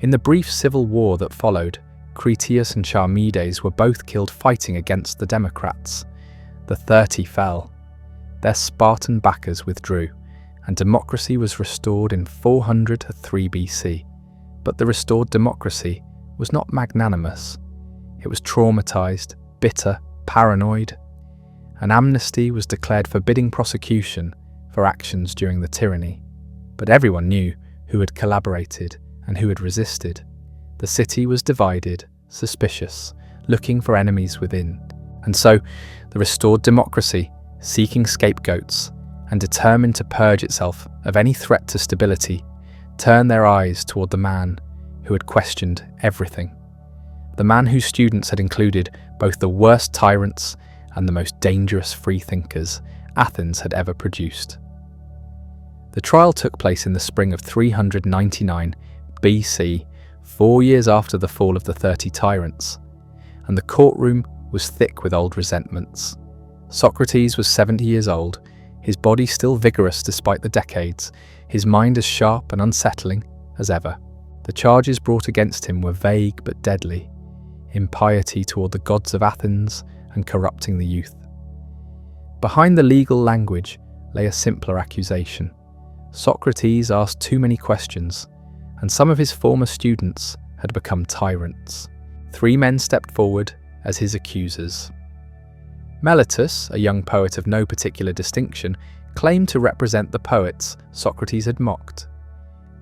S1: In the brief civil war that followed, Critias and Charmides were both killed fighting against the Democrats. The 30 fell. Their Spartan backers withdrew, and democracy was restored in 403 BC. But the restored democracy was not magnanimous. It was traumatized, bitter, paranoid. An amnesty was declared forbidding prosecution for actions during the tyranny. But everyone knew who had collaborated and who had resisted. The city was divided, suspicious, looking for enemies within. And so, the restored democracy, seeking scapegoats and determined to purge itself of any threat to stability, turned their eyes toward the man who had questioned everything. The man whose students had included both the worst tyrants and the most dangerous freethinkers Athens had ever produced. The trial took place in the spring of 399 BC, 4 years after the fall of the 30 tyrants, and the courtroom was thick with old resentments. Socrates was 70 years old, his body still vigorous despite the decades, his mind as sharp and unsettling as ever. The charges brought against him were vague but deadly: impiety toward the gods of Athens and corrupting the youth. Behind the legal language lay a simpler accusation. Socrates asked too many questions, and some of his former students had become tyrants. 3 men stepped forward as his accusers. Militia, a young poet of no particular distinction, claimed to represent the poets Socrates had mocked.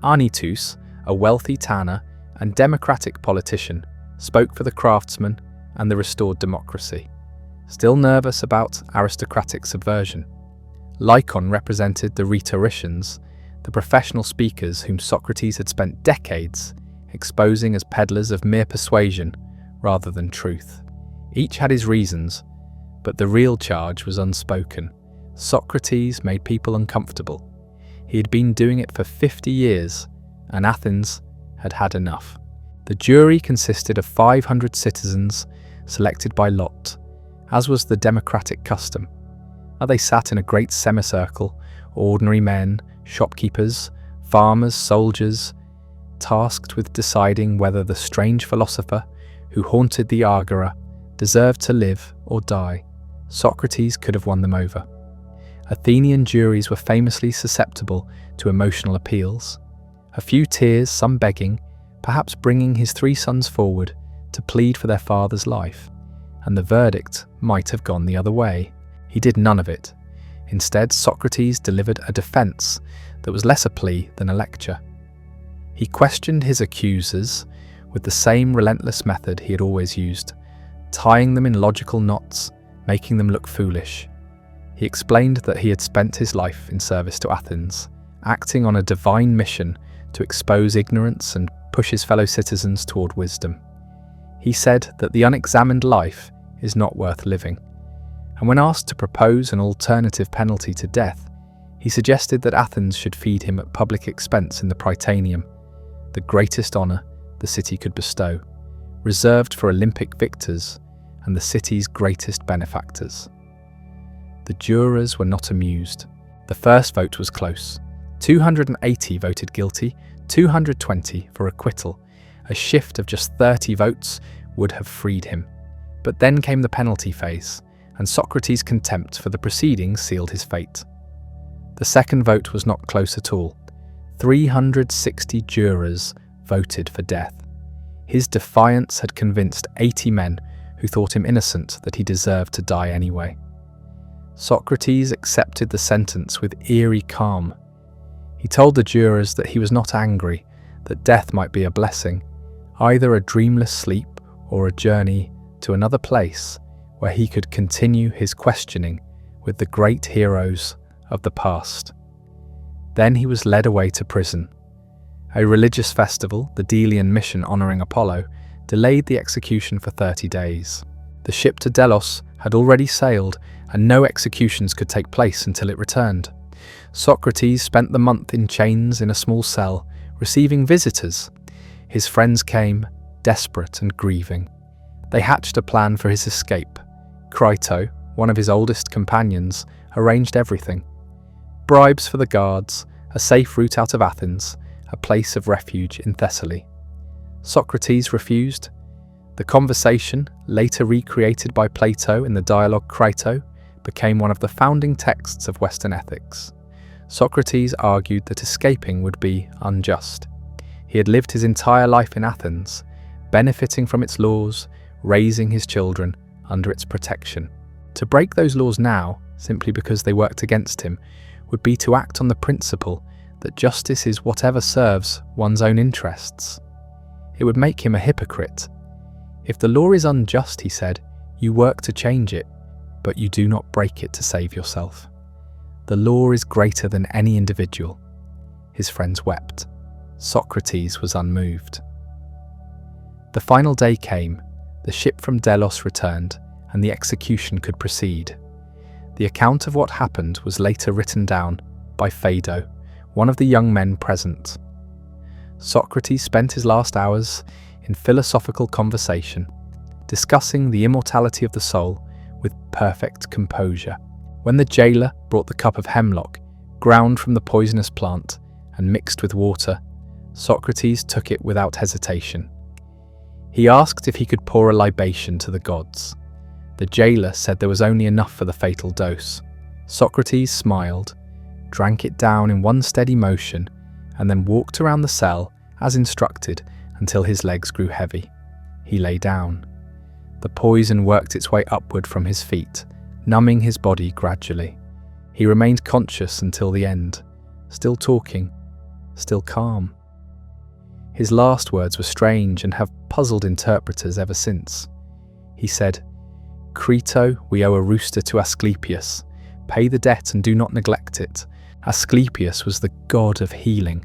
S1: Anytus, a wealthy tanner and democratic politician, spoke for the craftsmen and the restored democracy, still nervous about aristocratic subversion. Lycon represented the rhetoricians, the professional speakers whom Socrates had spent decades exposing as peddlers of mere persuasion rather than truth. Each had his reasons, but the real charge was unspoken. Socrates made people uncomfortable. He had been doing it for 50 years, and Athens had had enough. The jury consisted of 500 citizens selected by lot, as was the democratic custom. They sat in a great semicircle, ordinary men, shopkeepers, farmers, soldiers, tasked with deciding whether the strange philosopher who haunted the Agora deserved to live or die. Socrates could have won them over. Athenian juries were famously susceptible to emotional appeals. A few tears, some begging, perhaps bringing his 3 sons forward to plead for their father's life, and the verdict might have gone the other way. He did none of it. Instead, Socrates delivered a defense that was less a plea than a lecture. He questioned his accusers with the same relentless method he had always used, tying them in logical knots, making them look foolish. He explained that he had spent his life in service to Athens, acting on a divine mission to expose ignorance and push his fellow citizens toward wisdom. He said that the unexamined life is not worth living, and when asked to propose an alternative penalty to death, he suggested that Athens should feed him at public expense in the Prytaneum, the greatest honour the city could bestow, reserved for Olympic victors and the city's greatest benefactors. The jurors were not amused. The first vote was close. 280 voted guilty, 220 for acquittal. A shift of just 30 votes would have freed him. But then came the penalty phase, and Socrates' contempt for the proceedings sealed his fate. The second vote was not close at all. 360 jurors voted for death. His defiance had convinced 80 men who thought him innocent that he deserved to die anyway. Socrates accepted the sentence with eerie calm. He told the jurors that he was not angry, that death might be a blessing, either a dreamless sleep or a journey to another place where he could continue his questioning with the great heroes of the past. Then he was led away to prison. A religious festival, the Delian mission honouring Apollo, delayed the execution for 30 days. The ship to Delos had already sailed, and no executions could take place until it returned. Socrates spent the month in chains in a small cell, receiving visitors. His friends came, desperate and grieving. They hatched a plan for his escape. Crito, one of his oldest companions, arranged everything. Bribes for the guards, a safe route out of Athens, a place of refuge in Thessaly. Socrates refused. The conversation, later recreated by Plato in the dialogue Crito, became one of the founding texts of Western ethics. Socrates argued that escaping would be unjust. He had lived his entire life in Athens, benefiting from its laws, raising his children under its protection. To break those laws now, simply because they worked against him, would be to act on the principle that justice is whatever serves one's own interests. It would make him a hypocrite. If the law is unjust, he said, you work to change it, but you do not break it to save yourself. The law is greater than any individual. His friends wept. Socrates was unmoved. The final day came, the ship from Delos returned, and the execution could proceed. The account of what happened was later written down by Phaedo, one of the young men present. Socrates spent his last hours in philosophical conversation, discussing the immortality of the soul with perfect composure. When the jailer brought the cup of hemlock, ground from the poisonous plant and mixed with water, Socrates took it without hesitation. He asked if he could pour a libation to the gods. The jailer said there was only enough for the fatal dose. Socrates smiled, drank it down in one steady motion, and then walked around the cell as instructed until his legs grew heavy. He lay down. The poison worked its way upward from his feet, numbing his body gradually. He remained conscious until the end, still talking, still calm. His last words were strange and have puzzled interpreters ever since. He said, "Crito, we owe a rooster to Asclepius. Pay the debt and do not neglect it." Asclepius was the god of healing.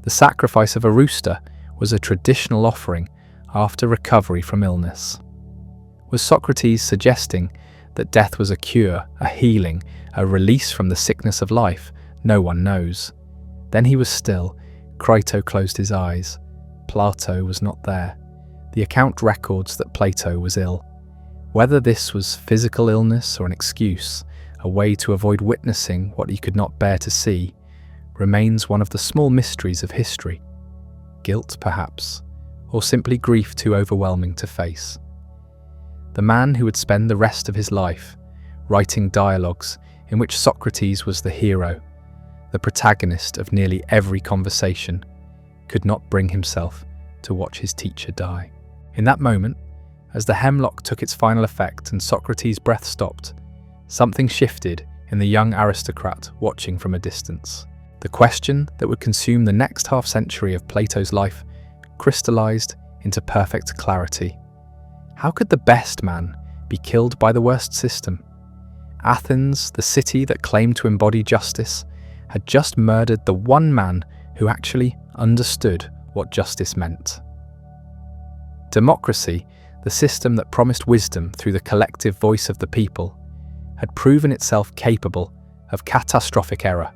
S1: The sacrifice of a rooster was a traditional offering after recovery from illness. Was Socrates suggesting that death was a cure, a healing, a release from the sickness of life? No one knows. Then he was still. Crito closed his eyes. Plato was not there. The account records that Plato was ill. Whether this was physical illness or an excuse, a way to avoid witnessing what he could not bear to see, remains one of the small mysteries of history. Guilt, perhaps, or simply grief too overwhelming to face. The man who would spend the rest of his life writing dialogues in which Socrates was the hero, the protagonist of nearly every conversation, could not bring himself to watch his teacher die. In that moment, as the hemlock took its final effect and Socrates' breath stopped, something shifted in the young aristocrat watching from a distance. The question that would consume the next half-century of Plato's life crystallized into perfect clarity. How could the best man be killed by the worst system? Athens, the city that claimed to embody justice, had just murdered the one man who actually understood what justice meant. Democracy, the system that promised wisdom through the collective voice of the people, had proven itself capable of catastrophic error.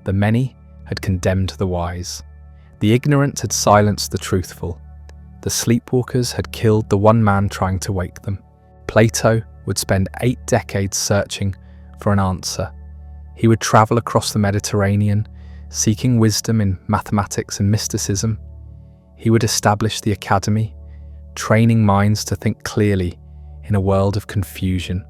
S1: The many had condemned the wise. The ignorant had silenced the truthful. The sleepwalkers had killed the one man trying to wake them. Plato would spend 8 decades searching for an answer. He would travel across the Mediterranean, seeking wisdom in mathematics and mysticism. He would establish the academy, training minds to think clearly in a world of confusion.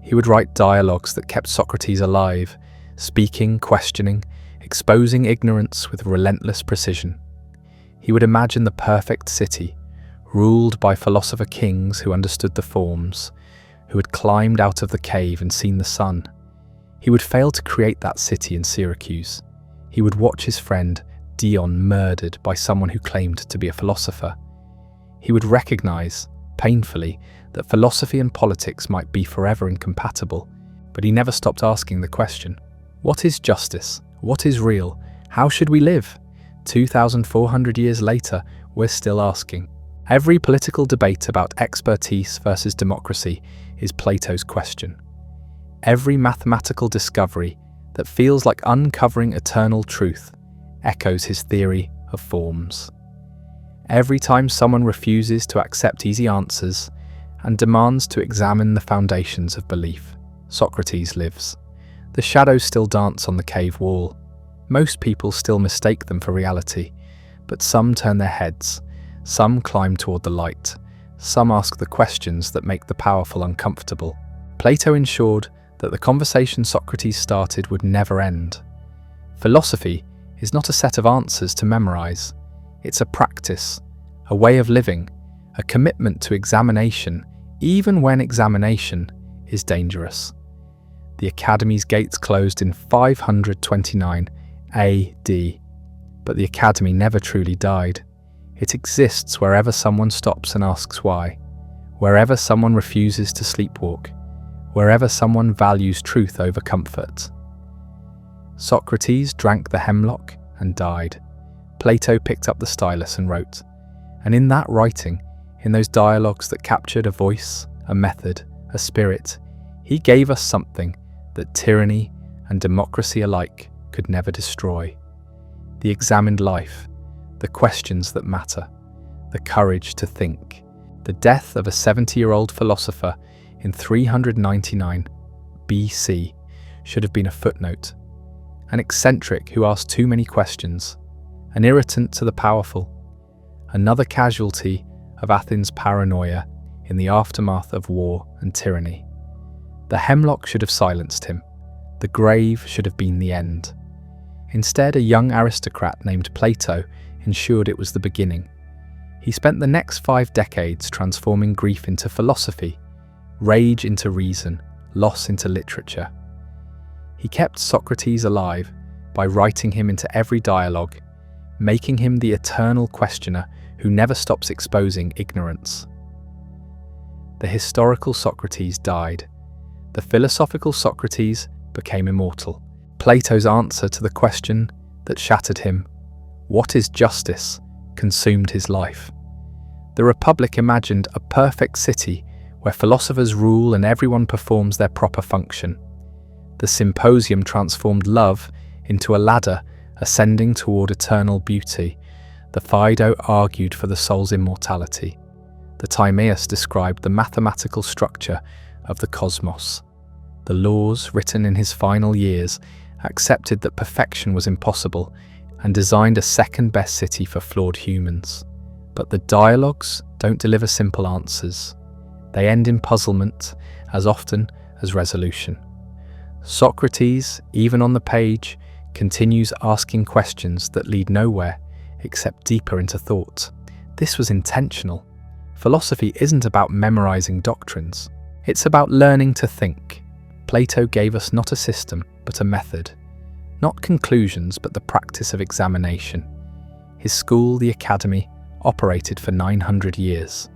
S1: He would write dialogues that kept Socrates alive, speaking, questioning, exposing ignorance with relentless precision. He would imagine the perfect city, ruled by philosopher kings who understood the forms, who had climbed out of the cave and seen the sun. He would fail to create that city in Syracuse. He would watch his friend Dion murdered by someone who claimed to be a philosopher. He would recognize, painfully, that philosophy and politics might be forever incompatible, but he never stopped asking the question, what is justice? What is real? How should we live? 2,400 years later, we're still asking. Every political debate about expertise versus democracy is Plato's question. Every mathematical discovery that feels like uncovering eternal truth echoes his theory of forms. Every time someone refuses to accept easy answers and demands to examine the foundations of belief, Socrates lives. The shadows still dance on the cave wall. Most people still mistake them for reality, but some turn their heads, some climb toward the light, some ask the questions that make the powerful uncomfortable. Plato ensured that the conversation Socrates started would never end. Philosophy is not a set of answers to memorize. It's a practice, a way of living, a commitment to examination, even when examination is dangerous. The Academy's gates closed in 529 AD, but the Academy never truly died. It exists wherever someone stops and asks why, wherever someone refuses to sleepwalk, wherever someone values truth over comfort. Socrates drank the hemlock and died. Plato picked up the stylus and wrote. And in that writing, in those dialogues that captured a voice, a method, a spirit, he gave us something that tyranny and democracy alike could never destroy. The examined life, the questions that matter, the courage to think. The death of a 70-year-old philosopher in 399 BC should have been a footnote. An eccentric who asked too many questions, an irritant to the powerful, another casualty of Athens' paranoia in the aftermath of war and tyranny. The hemlock should have silenced him. The grave should have been the end. Instead, a young aristocrat named Plato ensured it was the beginning. He spent the next 5 decades transforming grief into philosophy, rage into reason, loss into literature. He kept Socrates alive by writing him into every dialogue, making him the eternal questioner who never stops exposing ignorance. The historical Socrates died. The philosophical Socrates became immortal. Plato's answer to the question that shattered him, "What is justice?" consumed his life. The Republic imagined a perfect city where philosophers rule and everyone performs their proper function. The Symposium transformed love into a ladder ascending toward eternal beauty. The Phaedo argued for the soul's immortality. The Timaeus described the mathematical structure of the cosmos. The laws, written in his final years, accepted that perfection was impossible and designed a second-best city for flawed humans. But the dialogues don't deliver simple answers. They end in puzzlement as often as resolution. Socrates, even on the page, continues asking questions that lead nowhere except deeper into thought. This was intentional. Philosophy isn't about memorizing doctrines. It's about learning to think. Plato gave us not a system, but a method. Not conclusions, but the practice of examination. His school, the Academy, operated for 900 years,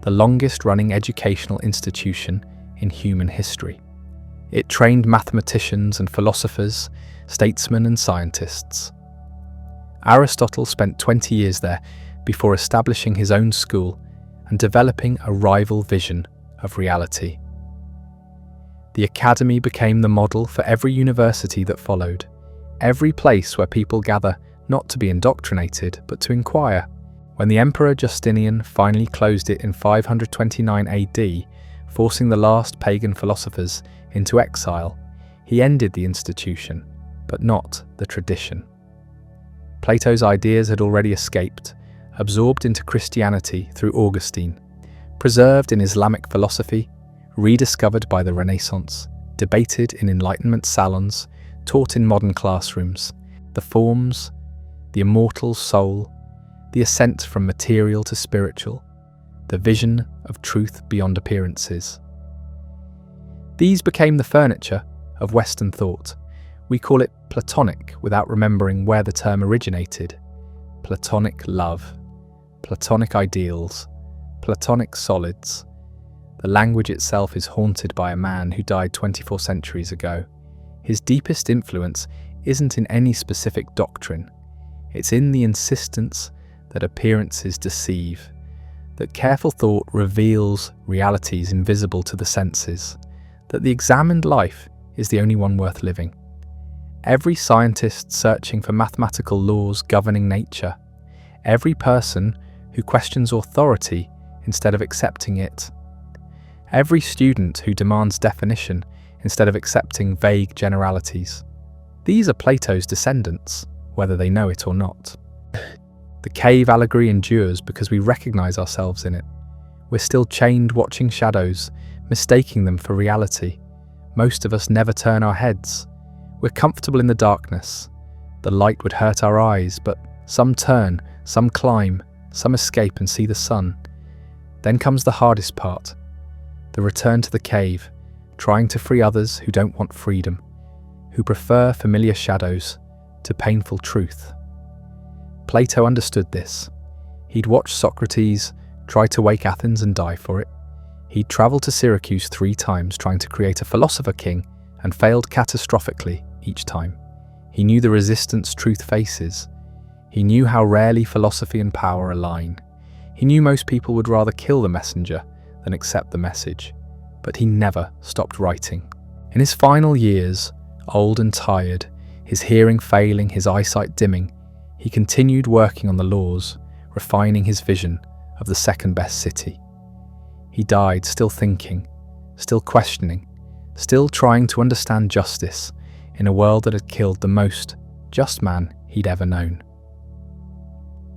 S1: the longest-running educational institution in human history. It trained mathematicians and philosophers, statesmen and scientists. Aristotle spent 20 years there before establishing his own school and developing a rival vision of reality. The Academy became the model for every university that followed, every place where people gather not to be indoctrinated, but to inquire. When the Emperor Justinian finally closed it in 529 AD, forcing the last pagan philosophers into exile, he ended the institution, but not the tradition. Plato's ideas had already escaped, absorbed into Christianity through Augustine, preserved in Islamic philosophy, rediscovered by the Renaissance, debated in Enlightenment salons, taught in modern classrooms. The forms, the immortal soul, the ascent from material to spiritual, the vision of truth beyond appearances. These became the furniture of Western thought. We call it Platonic without remembering where the term originated. Platonic love, Platonic ideals, Platonic solids. The language itself is haunted by a man who died 24 centuries ago. His deepest influence isn't in any specific doctrine. It's in the insistence that appearances deceive, that careful thought reveals realities invisible to the senses, that the examined life is the only one worth living. Every scientist searching for mathematical laws governing nature, every person who questions authority instead of accepting it, every student who demands definition instead of accepting vague generalities. These are Plato's descendants, whether they know it or not. The cave allegory endures because we recognize ourselves in it. We're still chained watching shadows, mistaking them for reality. Most of us never turn our heads. We're comfortable in the darkness, The light would hurt our eyes, but some turn, some climb, some escape and see the sun. Then comes the hardest part, the return to the cave, trying to free others who don't want freedom, who prefer familiar shadows to painful truth. Plato understood this. He'd watched Socrates try to wake Athens and die for it. He'd travelled to Syracuse 3 times trying to create a philosopher king and failed catastrophically each time. He knew the resistance truth faces. He knew how rarely philosophy and power align. He knew most people would rather kill the messenger than accept the message. But he never stopped writing. In his final years, old and tired, his hearing failing, his eyesight dimming, he continued working on the laws, refining his vision of the second-best city. He died still thinking, still questioning, still trying to understand justice in a world that had killed the most just man he'd ever known.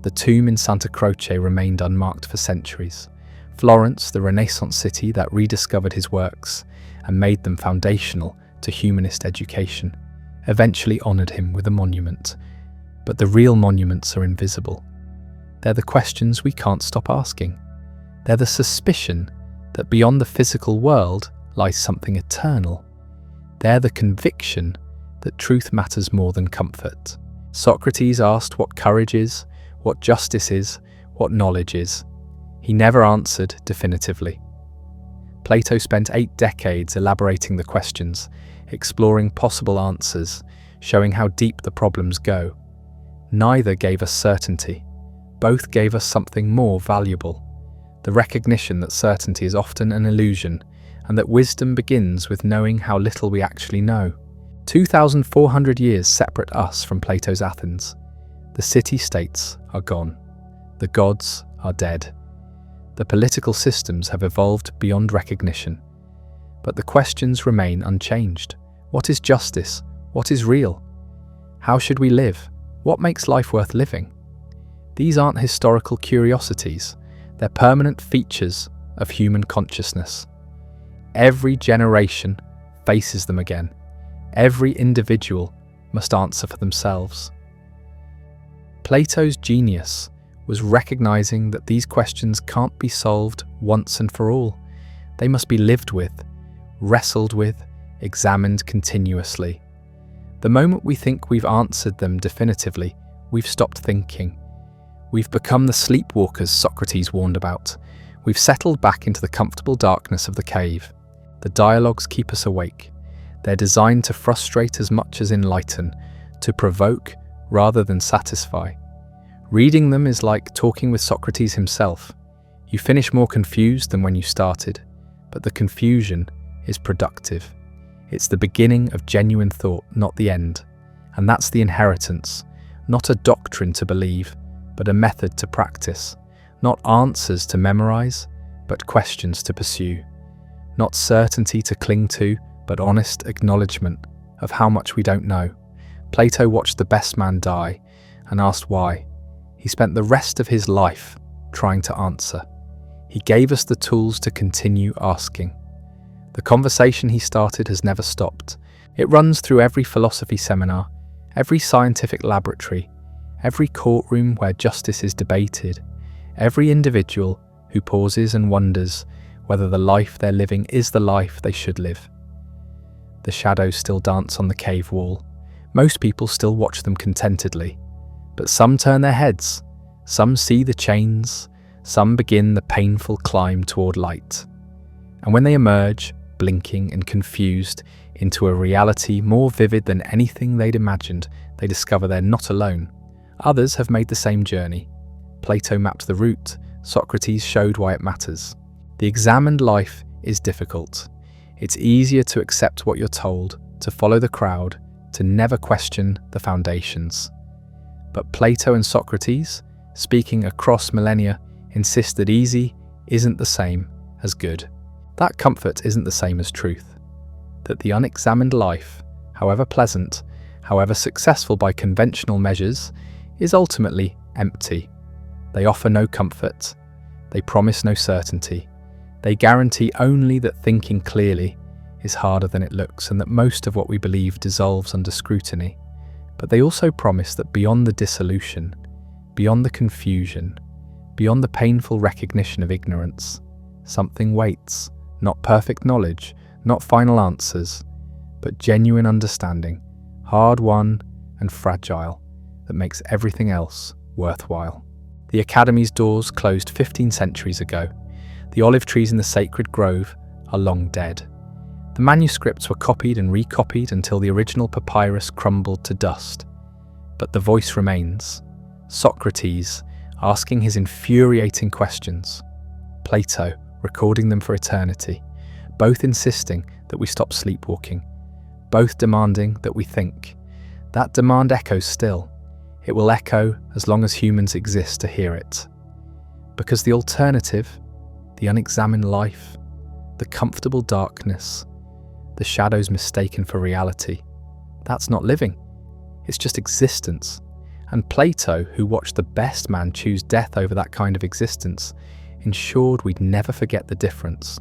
S1: The tomb in Santa Croce remained unmarked for centuries. Florence, the Renaissance city that rediscovered his works and made them foundational to humanist education, eventually honoured him with a monument. But the real monuments are invisible. They're the questions we can't stop asking. They're the suspicion that beyond the physical world lies something eternal. They're the conviction that truth matters more than comfort. Socrates asked what courage is, what justice is, what knowledge is. He never answered definitively. Plato spent 8 decades elaborating the questions, exploring possible answers, showing how deep the problems go. Neither gave us certainty. Both gave us something more valuable, the recognition that certainty is often an illusion and that wisdom begins with knowing how little we actually know. 2,400 years separate us from Plato's Athens. The city-states are gone. The gods are dead. The political systems have evolved beyond recognition. But the questions remain unchanged. What is justice? What is real? How should we live? What makes life worth living? These aren't historical curiosities. They're permanent features of human consciousness. Every generation faces them again. Every individual must answer for themselves. Plato's genius was recognizing that these questions can't be solved once and for all. They must be lived with, wrestled with, examined continuously. The moment we think we've answered them definitively, we've stopped thinking. We've become the sleepwalkers Socrates warned about. We've settled back into the comfortable darkness of the cave. The dialogues keep us awake. They're designed to frustrate as much as enlighten, to provoke rather than satisfy. Reading them is like talking with Socrates himself. You finish more confused than when you started, but the confusion is productive. It's the beginning of genuine thought, not the end. And that's the inheritance, not a doctrine to believe, but a method to practice. Not answers to memorize, but questions to pursue. Not certainty to cling to, but honest acknowledgement of how much we don't know. Plato watched the best man die and asked why. He spent the rest of his life trying to answer. He gave us the tools to continue asking. The conversation he started has never stopped. It runs through every philosophy seminar, every scientific laboratory, every courtroom where justice is debated, every individual who pauses and wonders whether the life they're living is the life they should live. The shadows still dance on the cave wall. Most people still watch them contentedly. But some turn their heads, some see the chains, some begin the painful climb toward light. And when they emerge, blinking and confused, into a reality more vivid than anything they'd imagined, they discover they're not alone. Others have made the same journey. Plato mapped the route, Socrates showed why it matters. The examined life is difficult. It's easier to accept what you're told, to follow the crowd, to never question the foundations. But Plato and Socrates, speaking across millennia, insist that easy isn't the same as good. That comfort isn't the same as truth. That the unexamined life, however pleasant, however successful by conventional measures, is ultimately empty. They offer no comfort. They promise no certainty. They guarantee only that thinking clearly is harder than it looks and that most of what we believe dissolves under scrutiny. But they also promise that beyond the dissolution, beyond the confusion, beyond the painful recognition of ignorance, something waits, not perfect knowledge, not final answers, but genuine understanding, hard-won and fragile, that makes everything else worthwhile. The Academy's doors closed 15 centuries ago. The olive trees in the sacred grove are long dead. The manuscripts were copied and recopied until the original papyrus crumbled to dust. But the voice remains. Socrates, asking his infuriating questions. Plato, recording them for eternity. Both insisting that we stop sleepwalking. Both demanding that we think. That demand echoes still. It will echo as long as humans exist to hear it. Because the alternative, the unexamined life, the comfortable darkness, the shadows mistaken for reality, that's not living. It's just existence. And Plato, who watched the best man choose death over that kind of existence, ensured we'd never forget the difference.